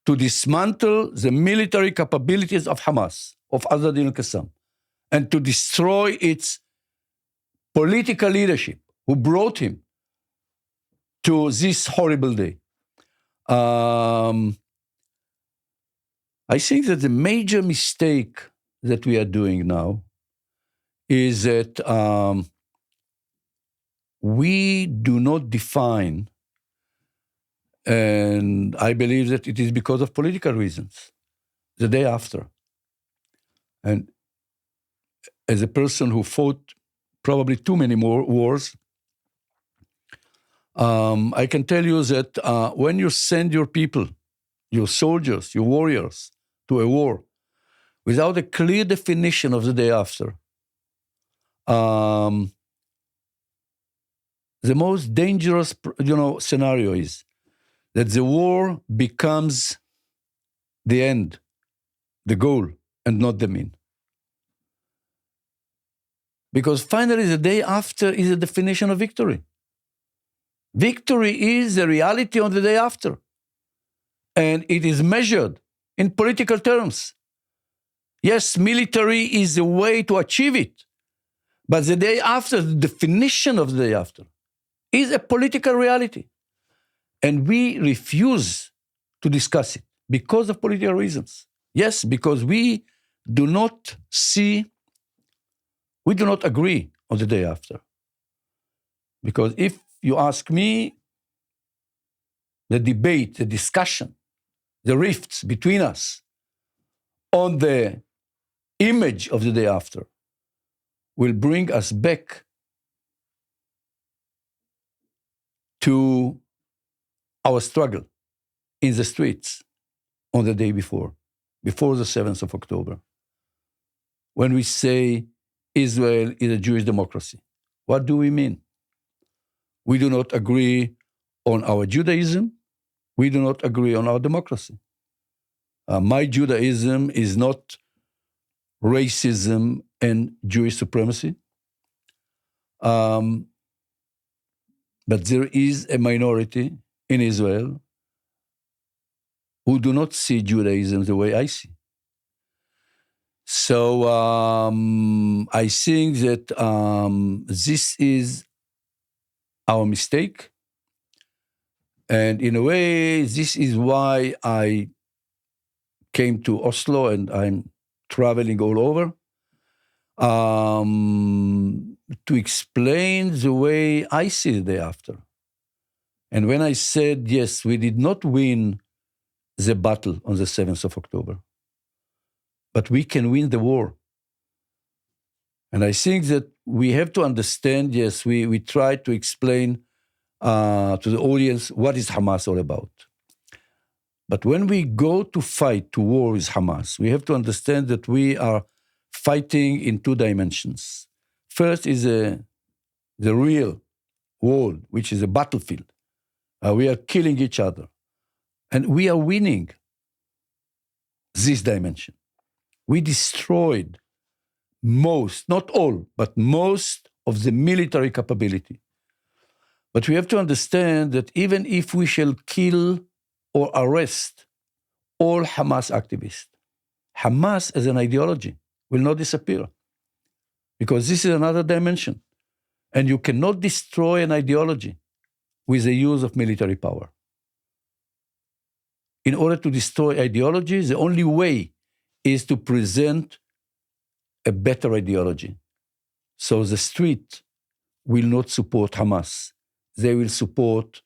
to dismantle the military capabilities of Hamas, of Azad al-Qassam, and to destroy its political leadership who brought him to this horrible day. I think that the major mistake that we are doing now is that we do not define, and I believe that it is because of political reasons, the day after. And as a person who fought probably too many more wars, I can tell you that when you send your people, your soldiers, your warriors, to a war without a clear definition of the day after, the most dangerous, scenario is that the war becomes the end, the goal, and not the mean. Because finally, the day after is a definition of victory. Victory is the reality on the day after. And it is measured in political terms. Yes, military is the way to achieve it. But the day after, the definition of the day after, is a political reality. And we refuse to discuss it because of political reasons. Yes, because we do not agree on the day after. Because if you ask me, the debate, the discussion, the rifts between us on the image of the day after will bring us back to our struggle in the streets on the day before the 7th of October. When we say Israel is a Jewish democracy, what do we mean? We do not agree on our Judaism. We do not agree on our democracy. My Judaism is not racism and Jewish supremacy. But there is a minority in Israel who do not see Judaism the way I see. So I think that this is our mistake. And in a way, this is why I came to Oslo and I'm traveling all over to explain the way I see the day after. And when I said, yes, we did not win the battle on the 7th of October, but we can win the war. And I think that we have to understand, yes, we try to explain to the audience what is Hamas all about. But when we go to fight, to war with Hamas, we have to understand that we are fighting in two dimensions. First is the real world, which is a battlefield. We are killing each other. And we are winning this dimension. We destroyed most, not all, but most of the military capability. But we have to understand that even if we shall kill or arrest all Hamas activists, Hamas as an ideology will not disappear, because this is another dimension. And you cannot destroy an ideology with the use of military power. In order to destroy ideology, the only way is to present a better ideology. So the street will not support Hamas. They will support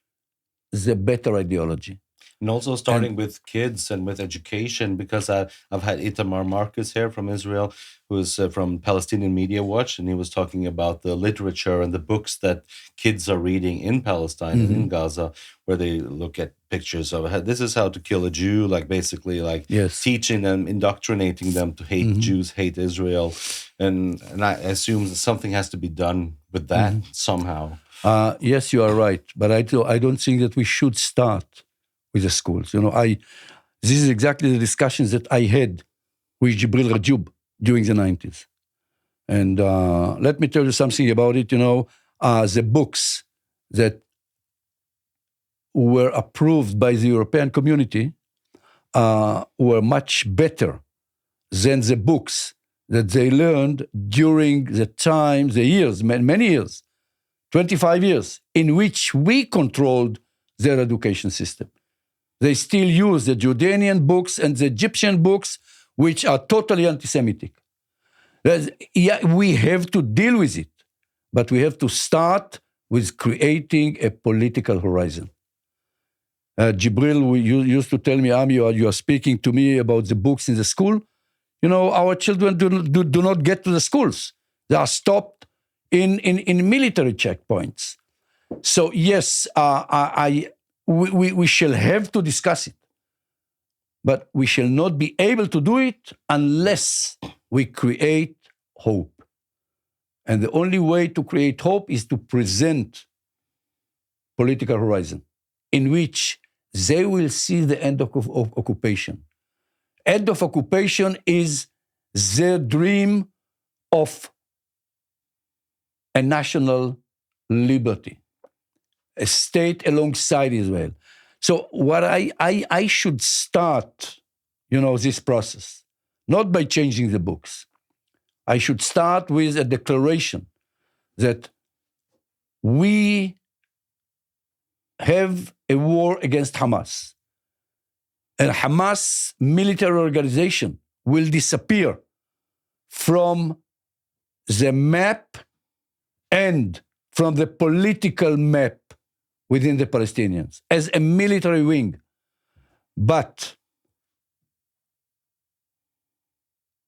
the better ideology. And also starting with kids and with education, because I've had Itamar Marcus here from Israel, who's from Palestinian Media Watch, and he was talking about the literature and the books that kids are reading in Palestine and in Gaza, where they look at pictures of this is how to kill a Jew, like basically like teaching them, indoctrinating them to hate Jews, hate Israel. And I assume that something has to be done with that somehow. Yes, you are right. But I don't think that we should start with the schools. This is exactly the discussions that I had with Jibril Rajoub during the 90s. And let me tell you something about it. The books that were approved by the European community were much better than the books that they learned during the time, the years, many years, 25 years, in which we controlled their education system. They still use the Jordanian books and the Egyptian books, which are totally anti-Semitic. We have to deal with it, but we have to start with creating a political horizon. Jibril used to tell me, Ami, you are speaking to me about the books in the school. Our children do not get to the schools. They are stopped in military checkpoints. So yes, we shall have to discuss it, but we shall not be able to do it unless we create hope. And the only way to create hope is to present political horizon in which they will see the end of occupation. End of occupation is their dream of a national liberty, a state alongside Israel. So what I should start, this process, not by changing the books. I should start with a declaration that we have a war against Hamas. And Hamas military organization will disappear from the map and from the political map within the Palestinians as a military wing. But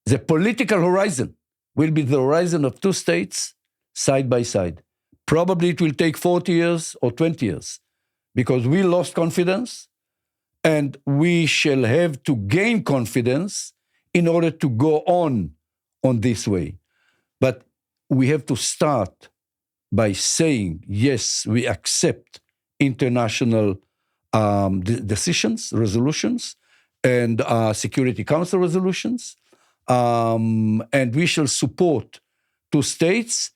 the political horizon will be the horizon of two states side by side. Probably it will take 40 years or 20 years because we lost confidence and we shall have to gain confidence in order to go on this way. But we have to start by saying, yes, we accept international decisions, resolutions, and Security Council resolutions, and we shall support two states,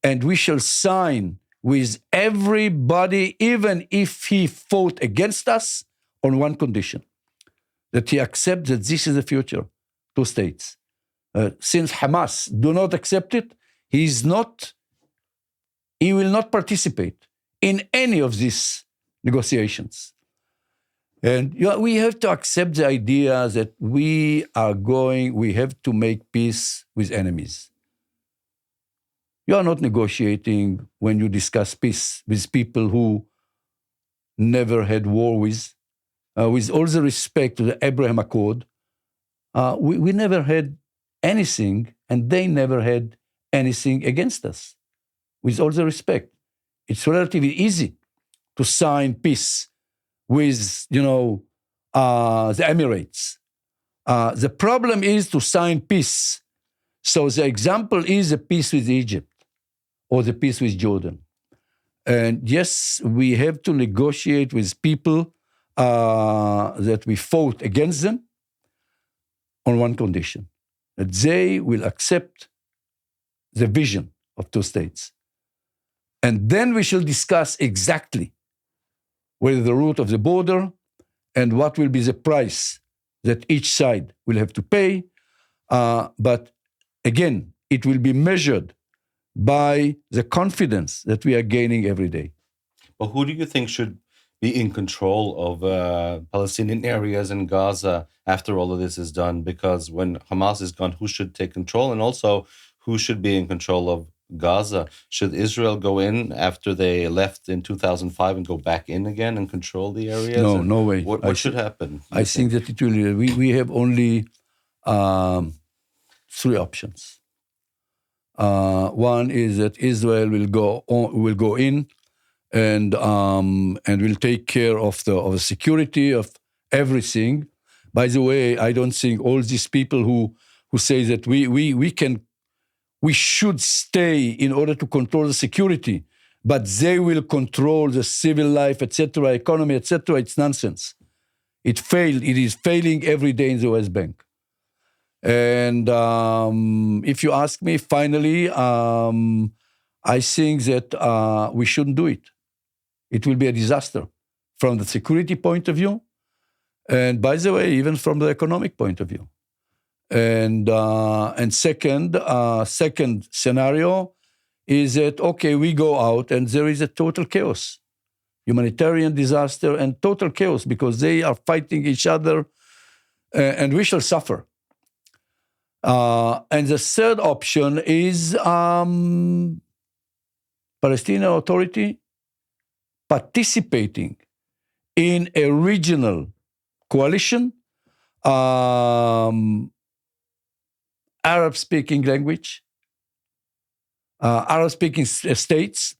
and we shall sign with everybody, even if he fought against us, on one condition, that he accepts that this is the future, two states. Since Hamas do not accept it, he will not participate in any of these negotiations. And we have to accept the idea that we have to make peace with enemies. You are not negotiating when you discuss peace with people who never had war with. With all the respect to the Abraham Accord, we never had anything, and they never had anything against us. With all the respect, it's relatively easy to sign peace with, the Emirates. The problem is to sign peace. So the example is the peace with Egypt or the peace with Jordan. And yes, we have to negotiate with people that we fought against them on one condition, that they will accept the vision of two states. And then we shall discuss exactly where is the route of the border and what will be the price that each side will have to pay. But again, it will be measured by the confidence that we are gaining every day. But who do you think should be in control of Palestinian areas in Gaza after all of this is done? Because when Hamas is gone, who should take control? And also, who should be in control of Gaza? Should Israel go in after they left in 2005 and go back in again and control the areas? No, no way. What should happen? I think that it will. We have only three options. One is that Israel will go in and will take care of the security of everything. By the way, I don't think all these people who say that we should stay in order to control the security, but they will control the civil life, etc., economy, etc. It's nonsense. It failed. It is failing every day in the West Bank. And if you ask me, finally, I think that we shouldn't do it. It will be a disaster from the security point of view, and by the way, even from the economic point of view. And second scenario is that, okay, we go out and there is a total chaos, humanitarian disaster and total chaos because they are fighting each other and we shall suffer. And the third option is Palestinian Authority participating in a regional coalition, Arab-speaking language, Arab-speaking states.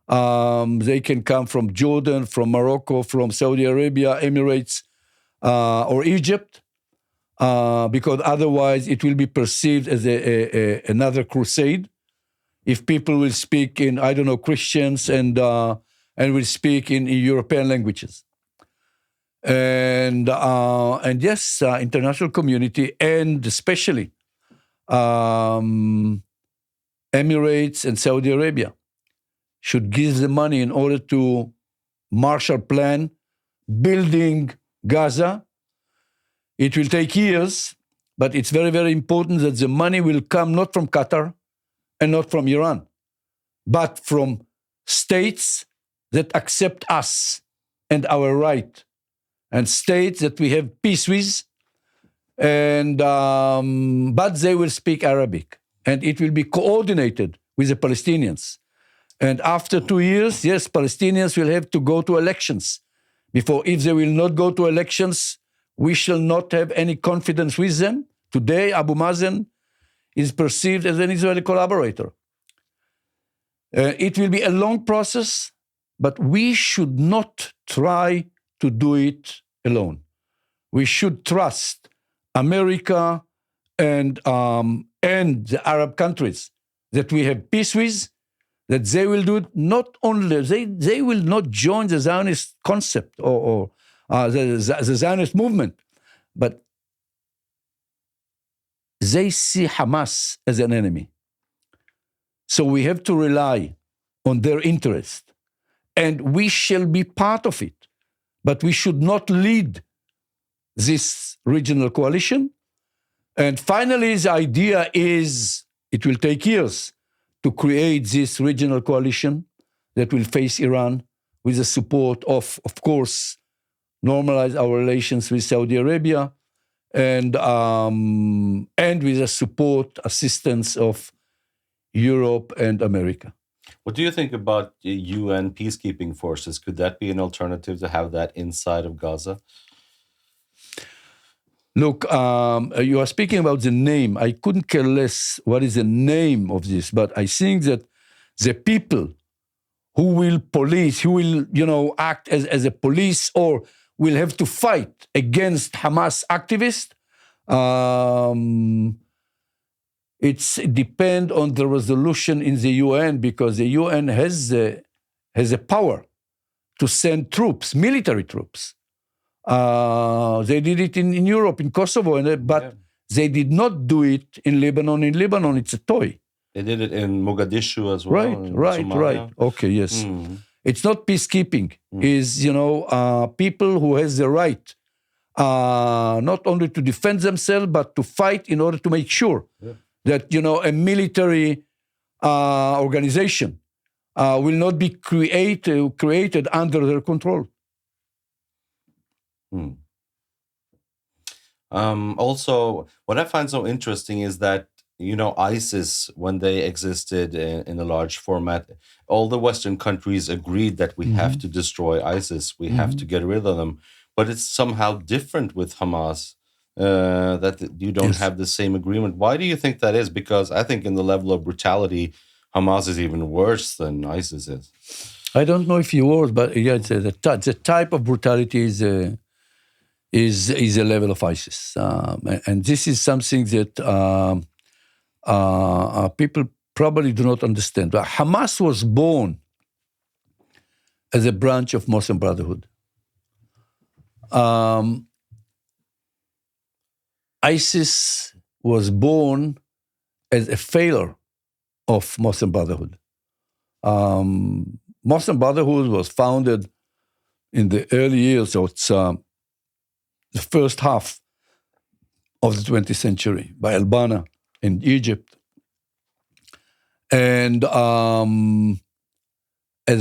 They can come from Jordan, from Morocco, from Saudi Arabia, Emirates, or Egypt, because otherwise it will be perceived as another crusade. If people will speak in, I don't know, Christians and will speak in European languages. And yes, international community and especially Emirates and Saudi Arabia should give the money in order to Marshall Plan, building Gaza. It will take years, but it's very, very important that the money will come not from Qatar and not from Iran, but from states that accept us and our right, and states that we have peace with, and but they will speak Arabic, and it will be coordinated with the Palestinians. And after 2 years, yes, Palestinians will have to go to elections. If they will not go to elections, we shall not have any confidence with them. Today, Abu Mazen is perceived as an Israeli collaborator. It will be a long process, but we should not try to do it alone. We should trust America and the Arab countries that we have peace with, that they will do it. Not only they will not join the Zionist concept or the Zionist movement, but they see Hamas as an enemy. So we have to rely on their interest, and we shall be part of it, but we should not lead this regional coalition. And finally, the idea is it will take years to create this regional coalition that will face Iran with the support of course, normalize our relations with Saudi Arabia and with the support, assistance of Europe and America. What do you think about UN peacekeeping forces? Could that be an alternative to have that inside of Gaza? Look, you are speaking about the name. I couldn't care less what is the name of this, but I think that the people who will police, who will, act as a police or will have to fight against Hamas activists, it depends on the resolution in the UN, because the UN has a power to send troops, military troops, They did it in Europe, in Kosovo, but they did not do it in Lebanon. In Lebanon, it's a toy. They did it in Mogadishu as well. Right. Okay, yes. It's not peacekeeping. It's, people who has the right not only to defend themselves, but to fight in order to make sure that, a military organization will not be created under their control. Also, what I find so interesting is that, ISIS, when they existed in a large format, all the Western countries agreed that we have to destroy ISIS, we have to get rid of them. But it's somehow different with Hamas, that you don't have the same agreement. Why do you think that is? Because I think in the level of brutality, Hamas is even worse than ISIS is. I don't know if you were, but yeah, the type of brutality is a level of ISIS. And this is something that people probably do not understand. But Hamas was born as a branch of Muslim Brotherhood. ISIS was born as a failure of Muslim Brotherhood. Muslim Brotherhood was founded in the early years, so it's the first half of the 20th century by al-Banna in Egypt. And as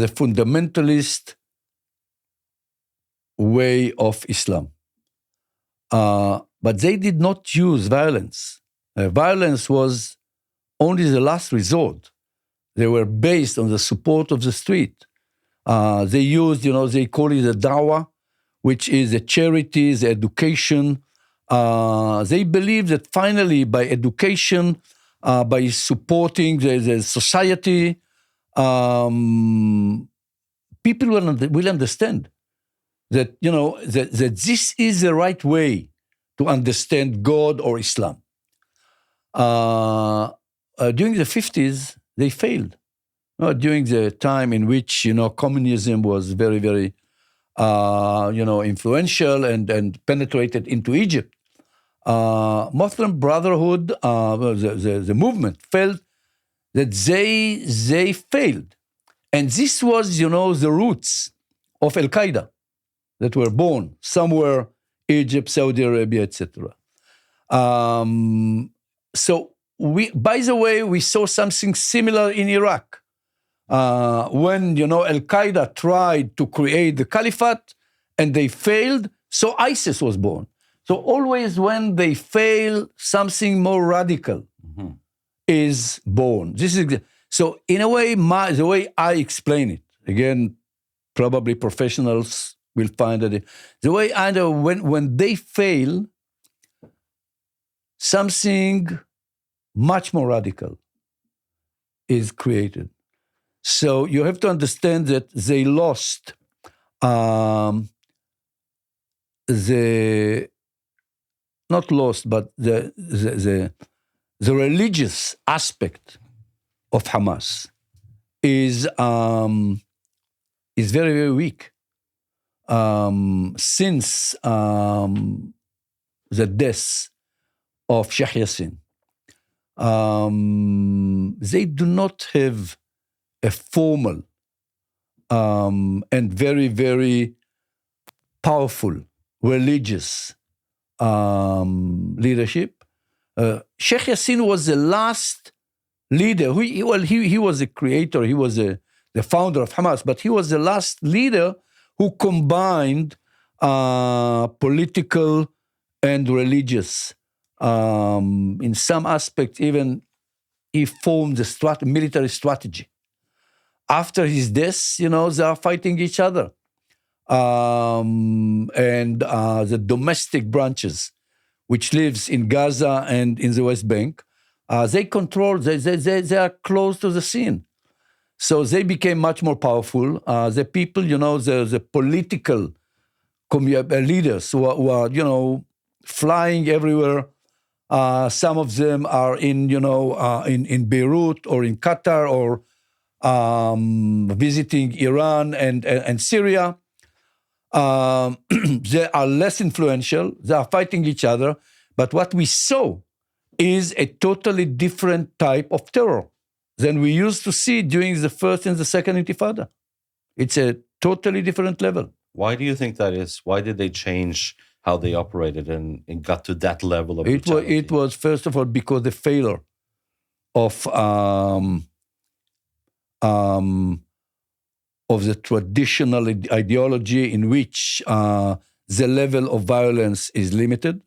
a fundamentalist way of Islam. But they did not use violence. Violence was only the last resort. They were based on the support of the street. They used, they call it the dawah, which is the charity, the education. They believe that finally by education, by supporting the society, people will understand that, that this is the right way to understand God or Islam. During the 50s, they failed. During the time in which, communism was very, very, influential and penetrated into Egypt, Muslim Brotherhood, the movement, felt that they failed. And this was, the roots of Al-Qaeda that were born somewhere, Egypt, Saudi Arabia, etc. So by the way, we saw something similar in Iraq. When, Al-Qaeda tried to create the caliphate and they failed, so ISIS was born. So always when they fail, something more radical is born. So in a way, the way I explain it, again, probably professionals will find that the way I know, when they fail, something much more radical is created. So you have to understand that they lost the religious aspect of Hamas is very, very weak. Since the death of Sheikh Yassin, they do not have a formal and very, very powerful religious leadership. Sheikh Yassin was the last leader. He was the creator, he was the founder of Hamas, but he was the last leader who combined political and religious. In some aspects, even he formed the military strategy. After his death, they are fighting each other. And the domestic branches, which lives in Gaza and in the West Bank, they control, they are close to the scene. So they became much more powerful. The people, the political leaders who are, flying everywhere. Some of them are in Beirut or in Qatar or visiting Iran and Syria. They are less influential. They are fighting each other. But what we saw is a totally different type of terror than we used to see during the first and the second Intifada. It's a totally different level. Why do you think that is? Why did they change how they operated and got to that level of brutality? It was first of all because the failure of the traditional ideology in which the level of violence is limited.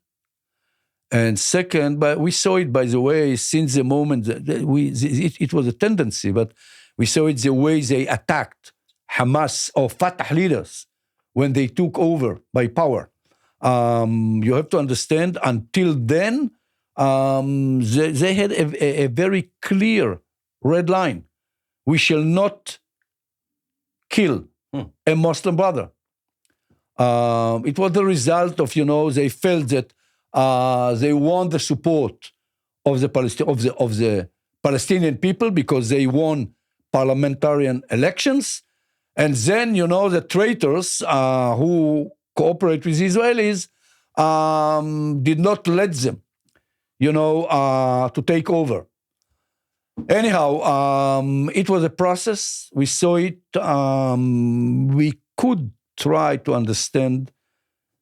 And second, but we saw it, by the way, since the moment that it was a tendency, but we saw it the way they attacked Hamas or Fatah leaders when they took over by power. You have to understand, until then, they had a very clear red line. We shall not kill a Muslim brother. It was the result of, they felt that they won the support of the Palestinian people because they won parliamentarian elections. And then, the traitors who cooperate with Israelis did not let them, to take over. Anyhow, it was a process. We saw it. We could try to understand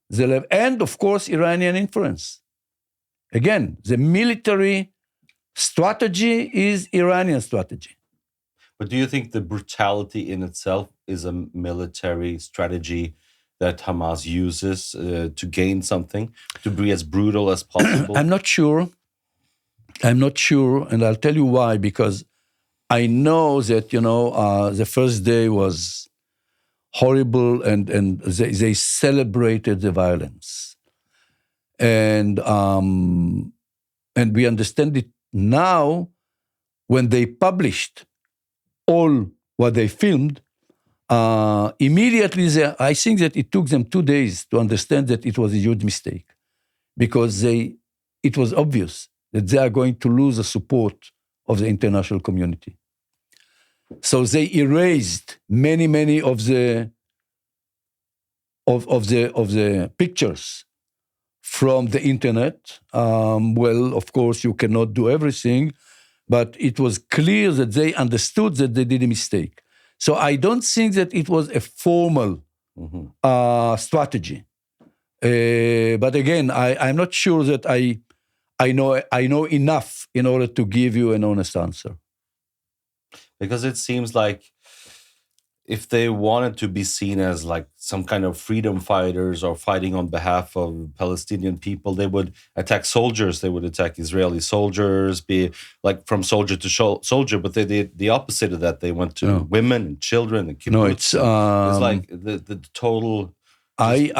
the level. And, of course, Iranian influence. Again, the military strategy is Iranian strategy. But do you think the brutality in itself is a military strategy that Hamas uses to gain something, to be as brutal as possible? I'm not sure, and I'll tell you why. Because I know that, the first day was horrible, and they celebrated the violence. And we understand it now when they published all what they filmed. Immediately, I think that it took them 2 days to understand that it was a huge mistake, because it was obvious that they are going to lose the support of the international community. So they erased many of the pictures from the internet. Well, of course, you cannot do everything, but it was clear that they understood that they did a mistake. So I don't think that it was a formal strategy. But again, I'm not sure that I know enough in order to give you an honest answer. Because it seems like if they wanted to be seen as like some kind of freedom fighters or fighting on behalf of Palestinian people, they would attack soldiers. They would attack Israeli soldiers, be like from soldier to soldier. But they did the opposite of that. They went to women and children and kibbutz. No, it's like the total. I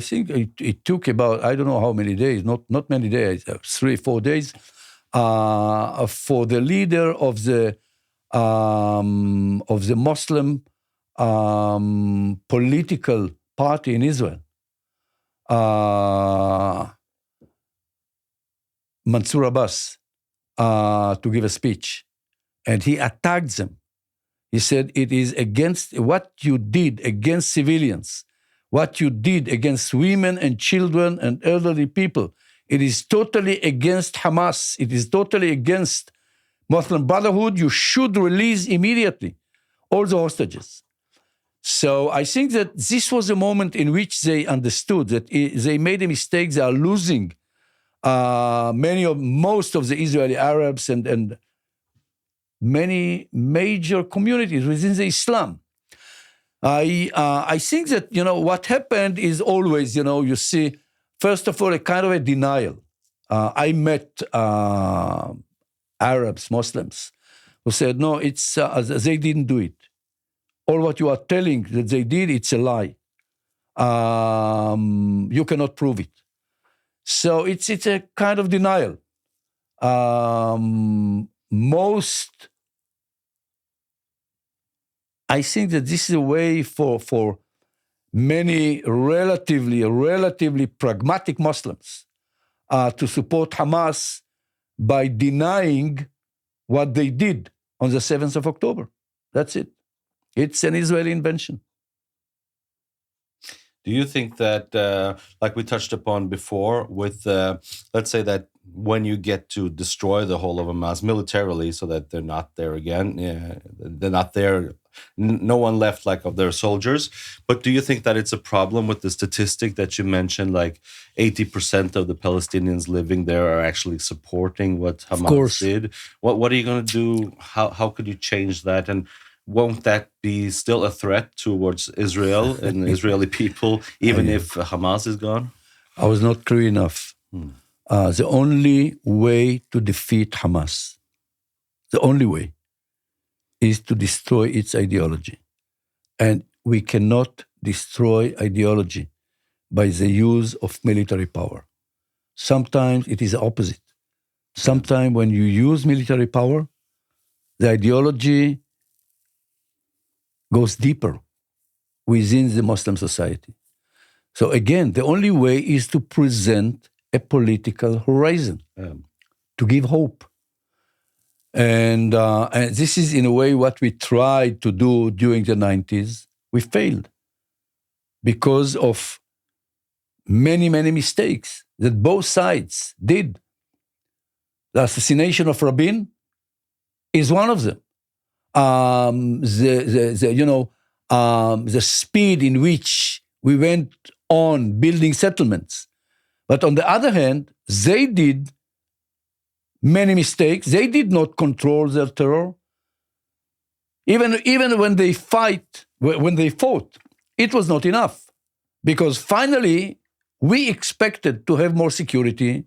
think it took about, I don't know how many days, not many days, 3-4 days, for the leader of the Muslim political party in Israel, Mansour Abbas, to give a speech. And he attacked them. He said, it is against what you did against civilians, what you did against women and children and elderly people. It is totally against Hamas. It is totally against Muslim Brotherhood. You should release immediately all the hostages. So I think that this was a moment in which they understood that they made a mistake. They are losing most of the Israeli Arabs and many major communities within the Islam. I think that, what happened is always, you see, first of all, a kind of a denial. I met Arabs, Muslims, who said, no, it's they didn't do it. All what you are telling that they did, it's a lie. You cannot prove it. So it's a kind of denial. I think that this is a way for many relatively pragmatic Muslims to support Hamas by denying what they did on the 7th of October. That's it. It's an Israeli invention. Do you think that, like we touched upon before, with let's say that when you get to destroy the whole of Hamas militarily, so that they're not there again, they're not there, no one left like of their soldiers. But do you think that it's a problem with the statistic that you mentioned, like 80% of the Palestinians living there are actually supporting what Hamas course. did? What are you going to do? How could you change that? And won't that be still a threat towards Israel and Israeli people, even if Hamas is gone? I was not clear enough. The only way to defeat Hamas, the only way, is to destroy its ideology. And we cannot destroy ideology by the use of military power. Sometimes it is the opposite. Sometimes when you use military power, the ideology goes deeper within the Muslim society. So again, the only way is to present a political horizon, to give hope. And this is in a way what we tried to do during the 90s. We failed because of many, many mistakes that both sides did. The assassination of Rabin is one of them. The speed in which we went on building settlements. But on the other hand, they did many mistakes. They did not control their terror. Even when they fought, it was not enough. Because finally, we expected to have more security,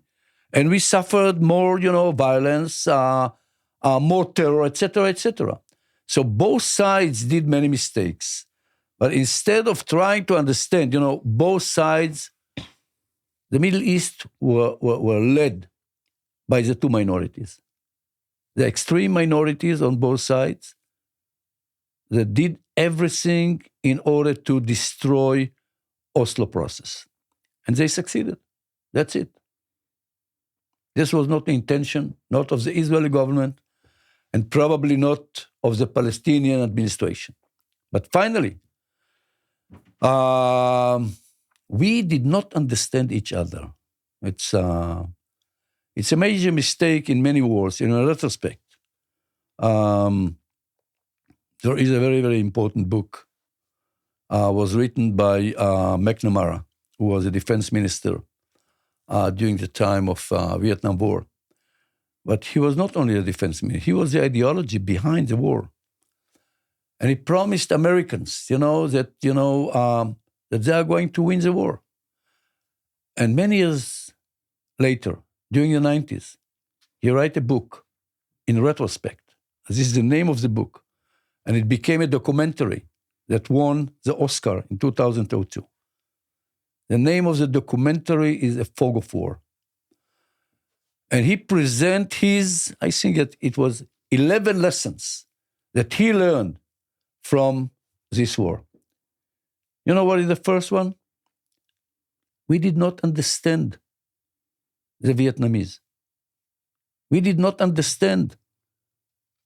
and we suffered more, violence, more terror, etc., etc. So both sides did many mistakes. But instead of trying to understand, both sides, the Middle East were led by the two minorities. The extreme minorities on both sides that did everything in order to destroy Oslo process. And they succeeded. That's it. This was not the intention, not of the Israeli government, and probably not of the Palestinian administration. But finally, we did not understand each other. It's a major mistake in many wars, in a retrospect. There is a very, very important book, was written by McNamara, who was a defense minister during the time of Vietnam War. But he was not only a defense minister, he was the ideology behind the war. And he promised Americans, that they are going to win the war. And many years later, during the 90s, he wrote a book in retrospect. This is the name of the book. And it became a documentary that won the Oscar in 2002. The name of the documentary is A Fog of War. And he present I think that it was 11 lessons that he learned from this war. You know what is the first one? We did not understand the Vietnamese. We did not understand.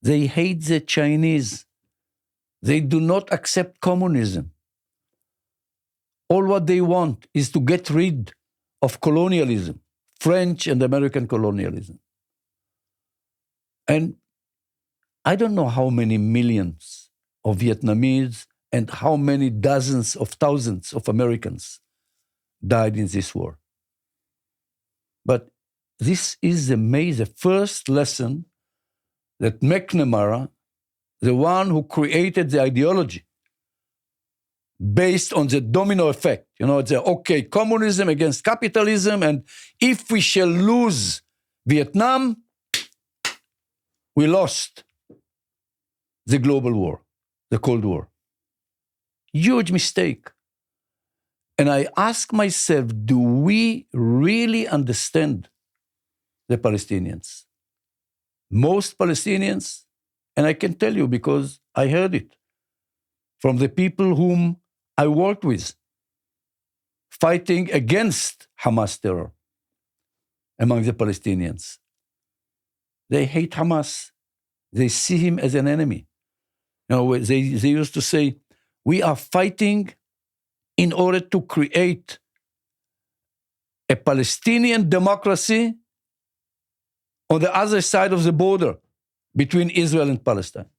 They hate the Chinese. They do not accept communism. All what they want is to get rid of colonialism, French and American colonialism. And I don't know how many millions of Vietnamese and how many dozens of thousands of Americans died in this war. But this is the first lesson that McNamara, the one who created the ideology, based on the domino effect. Communism against capitalism, and if we shall lose Vietnam, we lost the global war, the Cold War. Huge mistake. And I ask myself, do we really understand the Palestinians? Most Palestinians, and I can tell you because I heard it from the people whom I worked with, fighting against Hamas terror among the Palestinians. They hate Hamas. They see him as an enemy. They used to say, we are fighting in order to create a Palestinian democracy on the other side of the border between Israel and Palestine.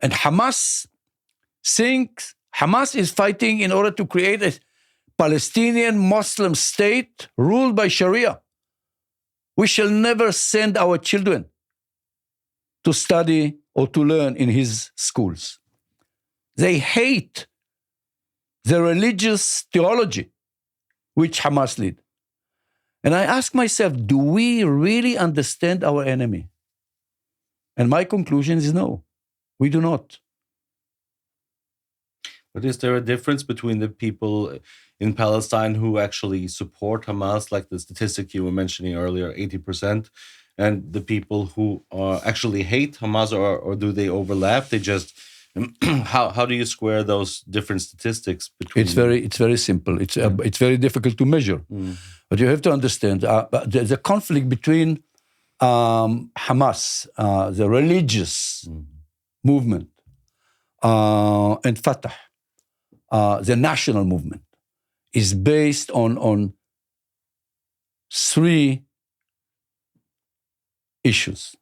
And Hamas is fighting in order to create a Palestinian Muslim state ruled by Sharia. We shall never send our children to study or to learn in his schools. They hate the religious theology which Hamas lead. And I ask myself, do we really understand our enemy? And my conclusion is no, we do not. But is there a difference between the people in Palestine who actually support Hamas, like the statistic you were mentioning earlier, 80%, and the people who actually hate Hamas, or do they overlap? They just how do you square those different statistics between? It's very simple. It's very difficult to measure, but you have to understand the conflict between Hamas, the religious movement, and Fatah, the national movement, is based on three issues.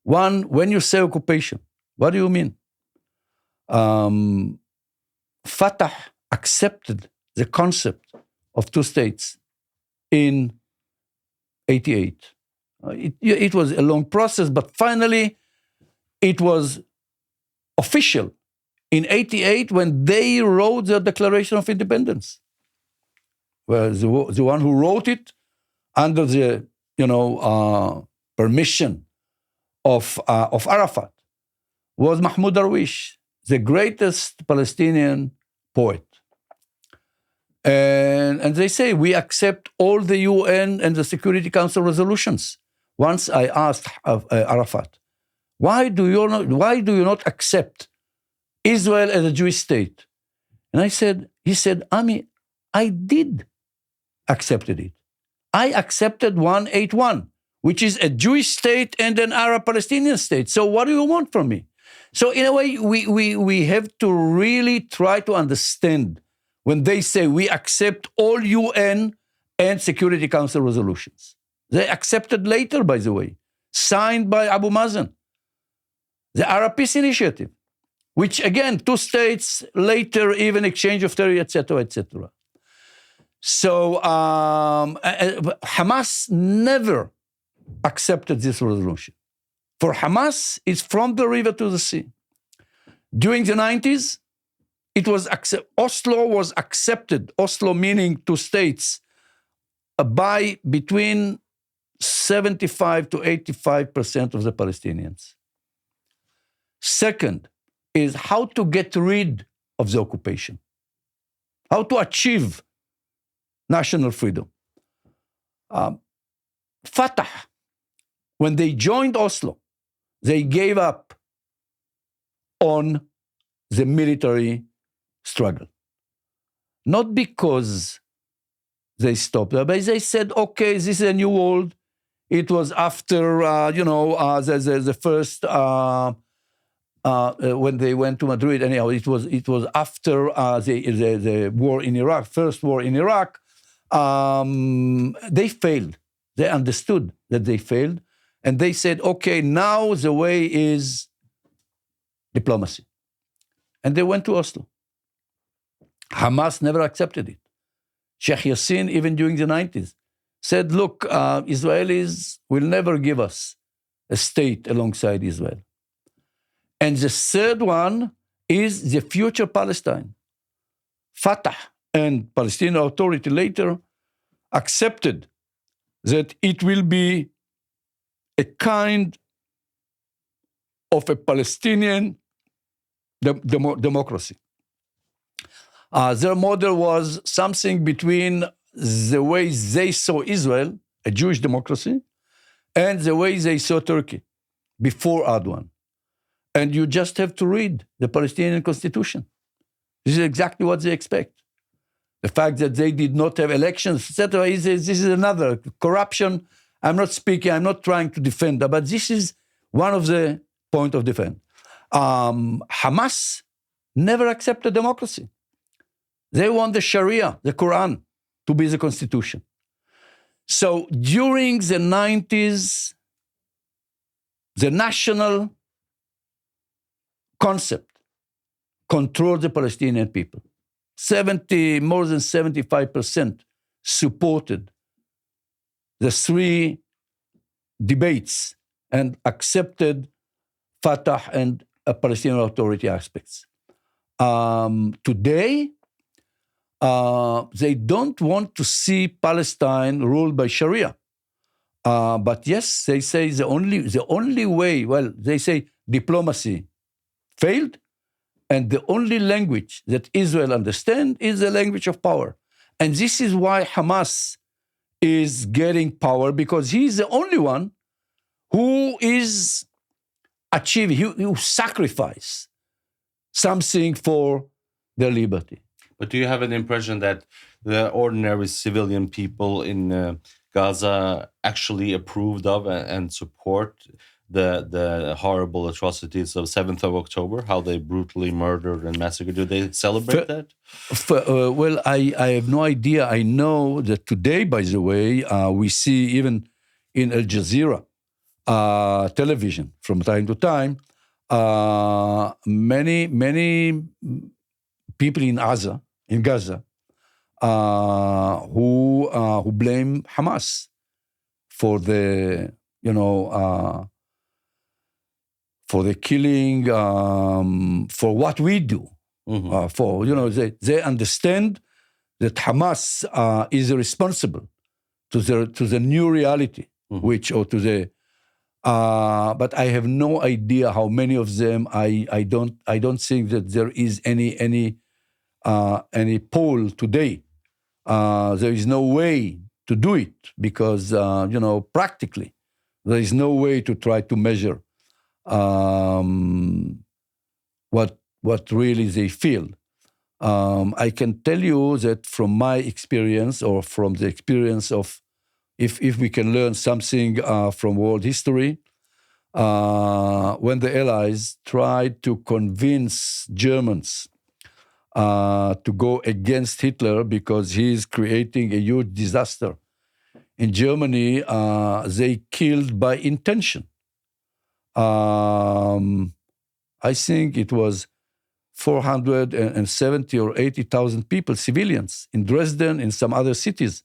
One, when you say occupation, what do you mean? Fatah accepted the concept of two states in 1988. It was a long process, but finally it was official in 1988 when they wrote the Declaration of Independence. Well, the one who wrote it under the permission of Arafat was Mahmoud Darwish, the greatest Palestinian poet. And they say, we accept all the UN and the Security Council resolutions. Once I asked Arafat, why do you not accept Israel as a Jewish state? And he said, Ami, I did accepted it. I accepted 181, which is a Jewish state and an Arab Palestinian state. So what do you want from me? So in a way, we have to really try to understand when they say we accept all UN and Security Council resolutions. They accepted later, by the way, signed by Abu Mazen, the Arab Peace Initiative, which again, two states later, even exchange of territory, etc., etc. So Hamas never accepted this resolution. For Hamas, it's from the river to the sea. During the 90s, Oslo was accepted, Oslo meaning two states, by between 75 to 85% of the Palestinians. Second is how to get rid of the occupation, how to achieve national freedom. Fatah, when they joined Oslo, they gave up on the military struggle. Not because they stopped, but they said, okay, this is a new world. It was after, the first, when they went to Madrid, anyhow, it was after the war in Iraq, first war in Iraq. They failed. They understood that they failed. And they said, okay, now the way is diplomacy. And they went to Oslo. Hamas never accepted it. Sheikh Yassin, even during the 90s, said, look, Israelis will never give us a state alongside Israel. And the third one is the future Palestine. Fatah and Palestinian Authority later accepted that it will be a kind of a Palestinian democracy. Their model was something between the way they saw Israel, a Jewish democracy, and the way they saw Turkey before Erdogan. And you just have to read the Palestinian constitution. This is exactly what they expect. The fact that they did not have elections, etc., this is another corruption. I'm not trying to defend that, but this is one of the points of defense. Hamas never accepted democracy. They want the Sharia, the Quran, to be the constitution. So during the 90s, the national concept controlled the Palestinian people. More than 75% supported the three debates and accepted Fatah and Palestinian Authority aspects. Today, they don't want to see Palestine ruled by Sharia. But yes, they say the only way, they say diplomacy failed, and the only language that Israel understands is the language of power. And this is why Hamas is getting power, because he's the only one who is achieving, who sacrifice something for their liberty. But do you have an impression that the ordinary civilian people in Gaza actually approved of and support the horrible atrocities of 7th of October, how they brutally murdered and massacred? Do they celebrate that? I have no idea. I know that today, by the way, we see even in Al Jazeera television from time to time, many people in Gaza, who blame Hamas for the killing, for what we do. Mm-hmm. They understand that Hamas is responsible to the new reality, mm-hmm. But I have no idea how many of them. I don't think that there is any poll today. There is no way to do it because practically there is no way to try to measure what really they feel. I can tell you that from my experience, or from the experience of, if we can learn something from world history, when the Allies tried to convince Germans to go against Hitler because he's creating a huge disaster in Germany, they killed by intention. I think it was 470 or 80,000 people, civilians, in Dresden, in some other cities,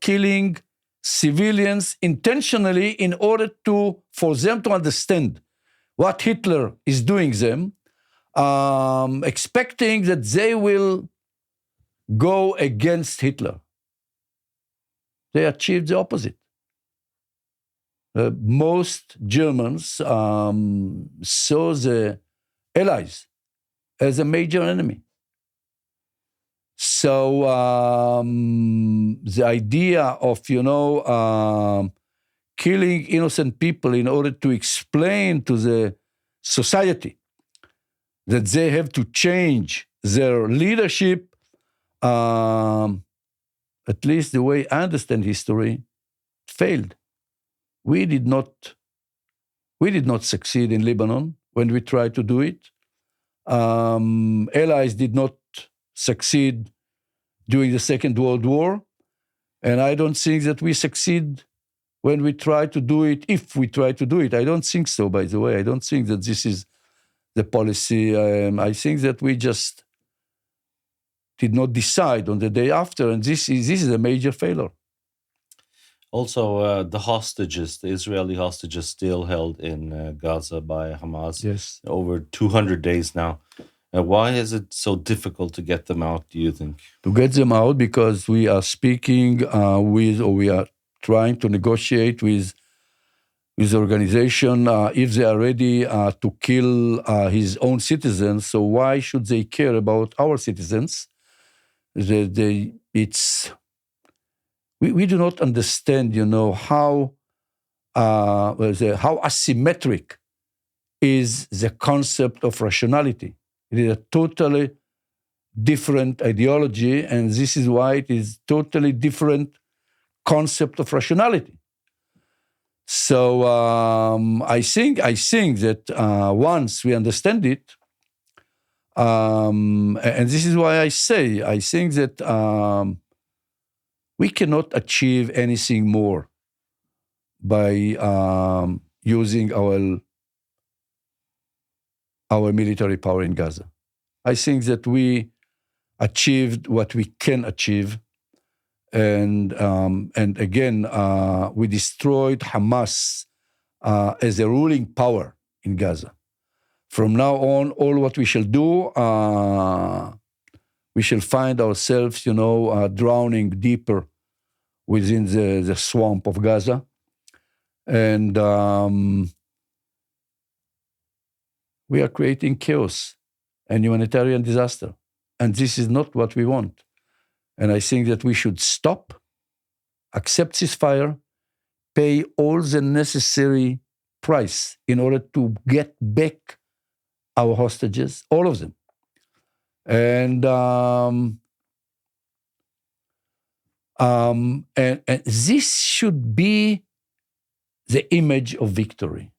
killing civilians intentionally in order for them to understand what Hitler is doing them, expecting that they will go against Hitler. They achieved the opposite. Most Germans saw the Allies as a major enemy. So the idea of, killing innocent people in order to explain to the society that they have to change their leadership, at least the way I understand history, failed. We did not succeed in Lebanon when we tried to do it. Allies did not succeed during the Second World War, and I don't think that we succeed when we try to do it, if we try to do it. I don't think so, by the way. I don't think that this is the policy. I think that we just did not decide on the day after, and this is a major failure. Also, the Israeli hostages still held in Gaza by Hamas. Yes. Over 200 days now. Why is it so difficult to get them out, do you think? To get them out because we are speaking we are trying to negotiate with the organization if they are ready to kill his own citizens. So why should they care about our citizens? We do not understand, how asymmetric is the concept of rationality. It is a totally different ideology, and this is why it is totally different concept of rationality. So I think that once we understand it, And this is why I think that we cannot achieve anything more by using our military power in Gaza. I think that we achieved what we can achieve, and again, we destroyed Hamas as a ruling power in Gaza. From now on, all what we shall do, we shall find ourselves, drowning deeper within the swamp of Gaza. And we are creating chaos and humanitarian disaster. And this is not what we want. And I think that we should stop, accept ceasefire, pay all the necessary price in order to get back our hostages, all of them. And this should be the image of victory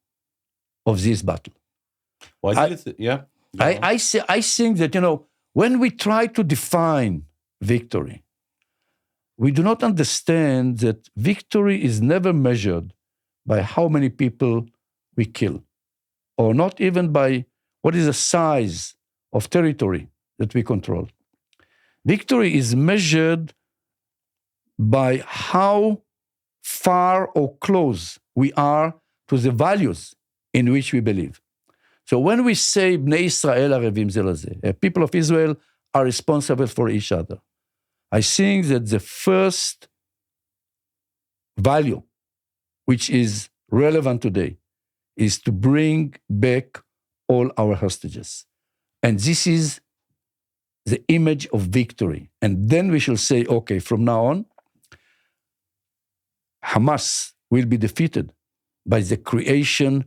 of this battle. Why do you think? Yeah. I think that, when we try to define victory, we do not understand that victory is never measured by how many people we kill, or not even by what is the size of territory that we control. Victory is measured by how far or close we are to the values in which we believe. So when we say, Bnei Israel arevim ze leze, people of Israel are responsible for each other, I think that the first value which is relevant today is to bring back all our hostages. And this is the image of victory. And then we shall say, okay, from now on, Hamas will be defeated by the creation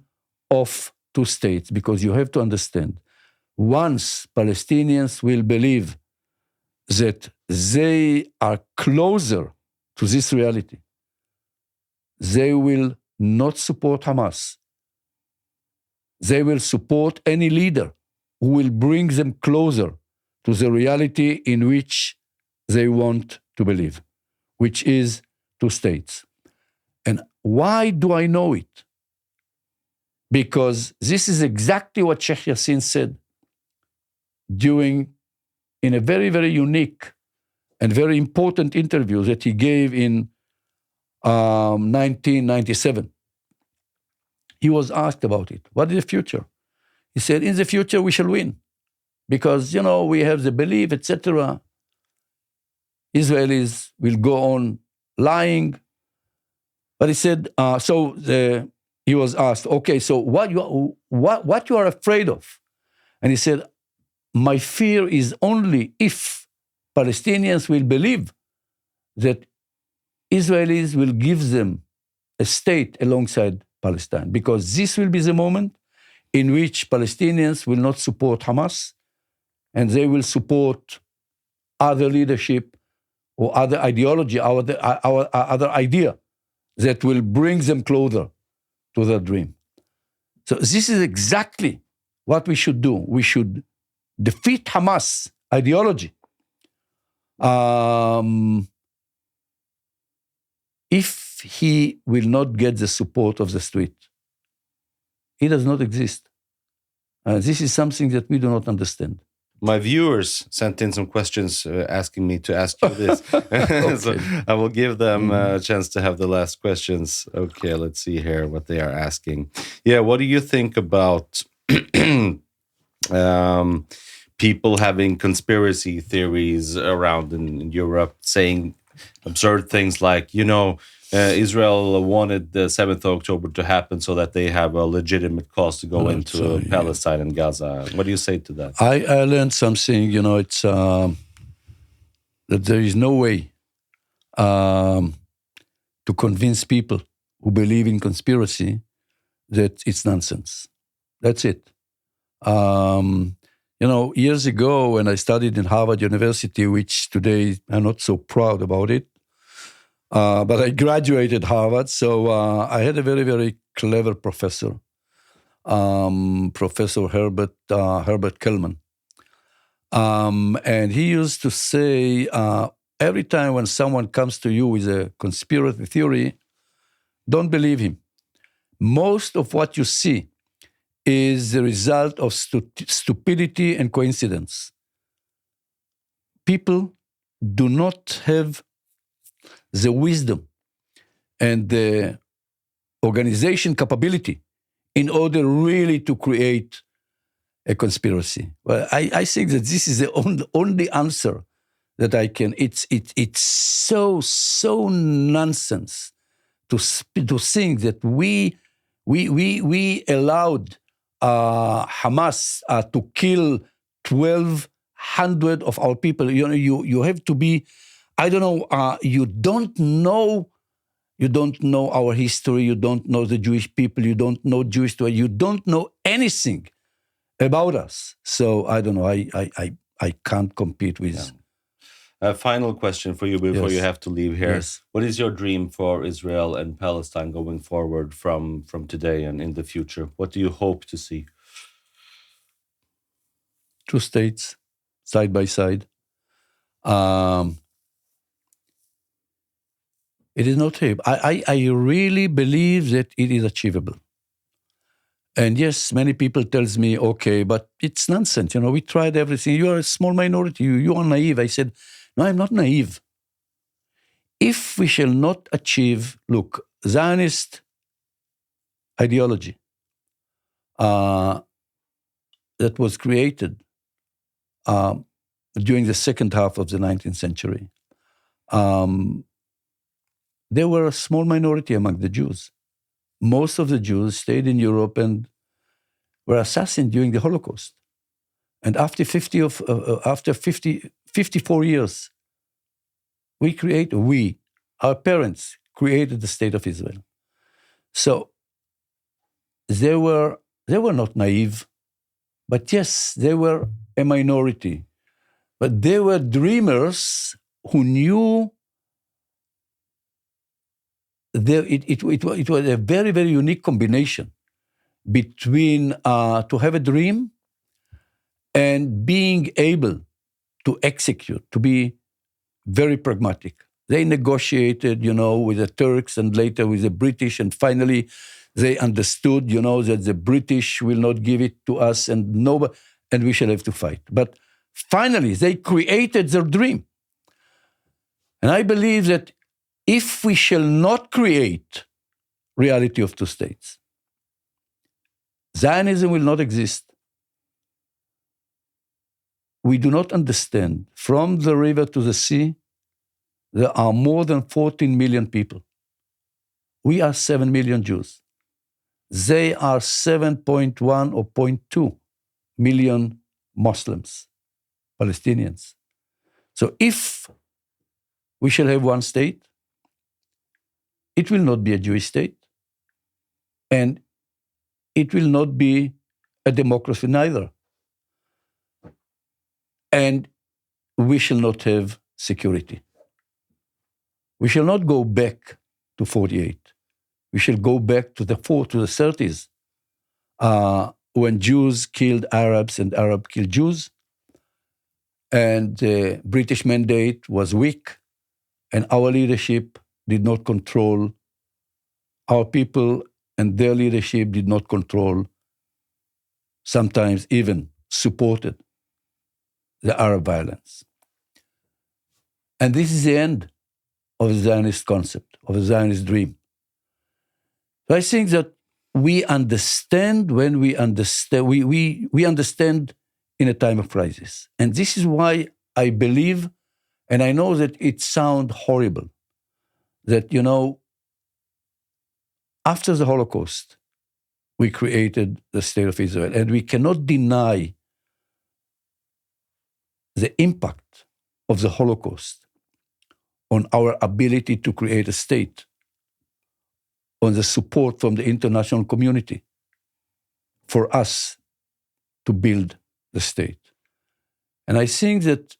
of two states, because you have to understand, once Palestinians will believe that they are closer to this reality, they will not support Hamas. They will support any leader who will bring them closer to the reality in which they want to believe, which is two states. And why do I know it? Because this is exactly what Sheikh Yassin said in a very, very unique and very important interview that he gave in 1997. He was asked about it. What is the future? He said, in the future we shall win. Because, we have the belief, etc. Israelis will go on lying. But he said, he was asked, okay, so what you are afraid of? And he said, my fear is only if Palestinians will believe that Israelis will give them a state alongside Palestine, because this will be the moment in which Palestinians will not support Hamas, and they will support other leadership or other ideology, other idea that will bring them closer to their dream. So this is exactly what we should do. We should defeat Hamas ideology. If he will not get the support of the street, he does not exist. This is something that we do not understand. My viewers sent in some questions asking me to ask you this. Okay. So I will give them a chance to have the last questions. Okay, let's see here what they are asking. Yeah, what do you think about people having conspiracy theories around in Europe, saying absurd things like, Israel wanted the 7th of October to happen so that they have a legitimate cause to go into Palestine and Gaza. What do you say to that? I learned something, it's that there is no way to convince people who believe in conspiracy that it's nonsense. That's it. Years ago when I studied in Harvard University, which today I'm not so proud about it, but I graduated Harvard, so I had a very, very clever professor, Professor Herbert Kellman. And he used to say, every time when someone comes to you with a conspiracy theory, don't believe him. Most of what you see is the result of stupidity and coincidence. People do not have the wisdom and the organization capability in order really to create a conspiracy. Well, I think that this is the only answer that I can. It's so nonsense to think that we allowed Hamas to kill 1,200 of our people. You have to be, I don't know. You don't know our history. You don't know the Jewish people. You don't know Jewish story. You don't know anything about us. So I don't know. I can't compete with. Yeah. A final question for you before you have to leave here. Yes. What is your dream for Israel and Palestine going forward from today and in the future? What do you hope to see? Two states, side by side. It is not able. I really believe that it is achievable. And yes, many people tells me, okay, but it's nonsense. We tried everything. You are a small minority. You are naive. I said, no, I'm not naive. If we shall not achieve, look, Zionist ideology that was created during the second half of the 19th century, there were a small minority among the Jews. Most of the Jews stayed in Europe and were assassinated during the Holocaust. And after 54 years, our parents created the state of Israel. So they were not naive, but yes, they were a minority. But they were dreamers who knew it was a very, very unique combination between to have a dream and being able to execute, to be very pragmatic. They negotiated, with the Turks and later with the British, and finally they understood, that the British will not give it to us and we shall have to fight. But finally, they created their dream. And I believe that if we shall not create reality of two states, Zionism will not exist. We do not understand. From the river to the sea, there are more than 14 million people. We are 7 million Jews. They are 7.1 or 0.2 million Muslims, Palestinians. So if we shall have one state, it will not be a Jewish state, and it will not be a democracy neither. And we shall not have security. We shall not go back to 48. We shall go back to the 30s, when Jews killed Arabs and Arabs killed Jews, and the British mandate was weak, and our leadership did not control our people, and their leadership did not control, sometimes even supported the Arab violence. And this is the end of the Zionist concept, of the Zionist dream. So I think that we understand when we understand, we understand in a time of crisis. And this is why I believe, and I know that it sounds horrible, that, after the Holocaust, we created the State of Israel, and we cannot deny the impact of the Holocaust on our ability to create a state, on the support from the international community for us to build the state. And I think that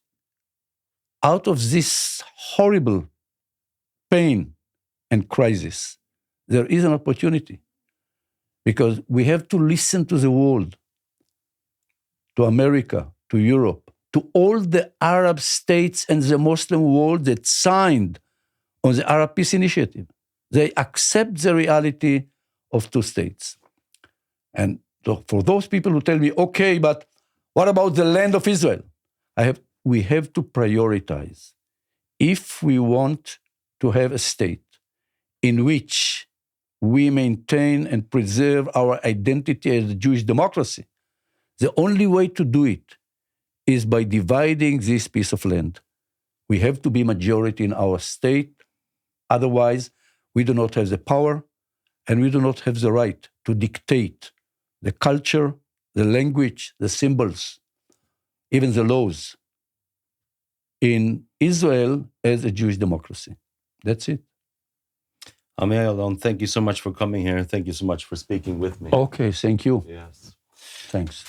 out of this horrible pain and crisis, there is an opportunity, because we have to listen to the world, to America, to Europe, to all the Arab states and the Muslim world that signed on the Arab Peace Initiative. They accept the reality of two states. And for those people who tell me, okay, but what about the land of Israel? We have to prioritize. If we want to have a state in which we maintain and preserve our identity as a Jewish democracy, the only way to do it is by dividing this piece of land. We have to be majority in our state. Otherwise, we do not have the power and we do not have the right to dictate the culture, the language, the symbols, even the laws in Israel as a Jewish democracy. That's it. Ayalon, thank you so much for coming here. Thank you so much for speaking with me. Okay, thank you. Yes. Thanks.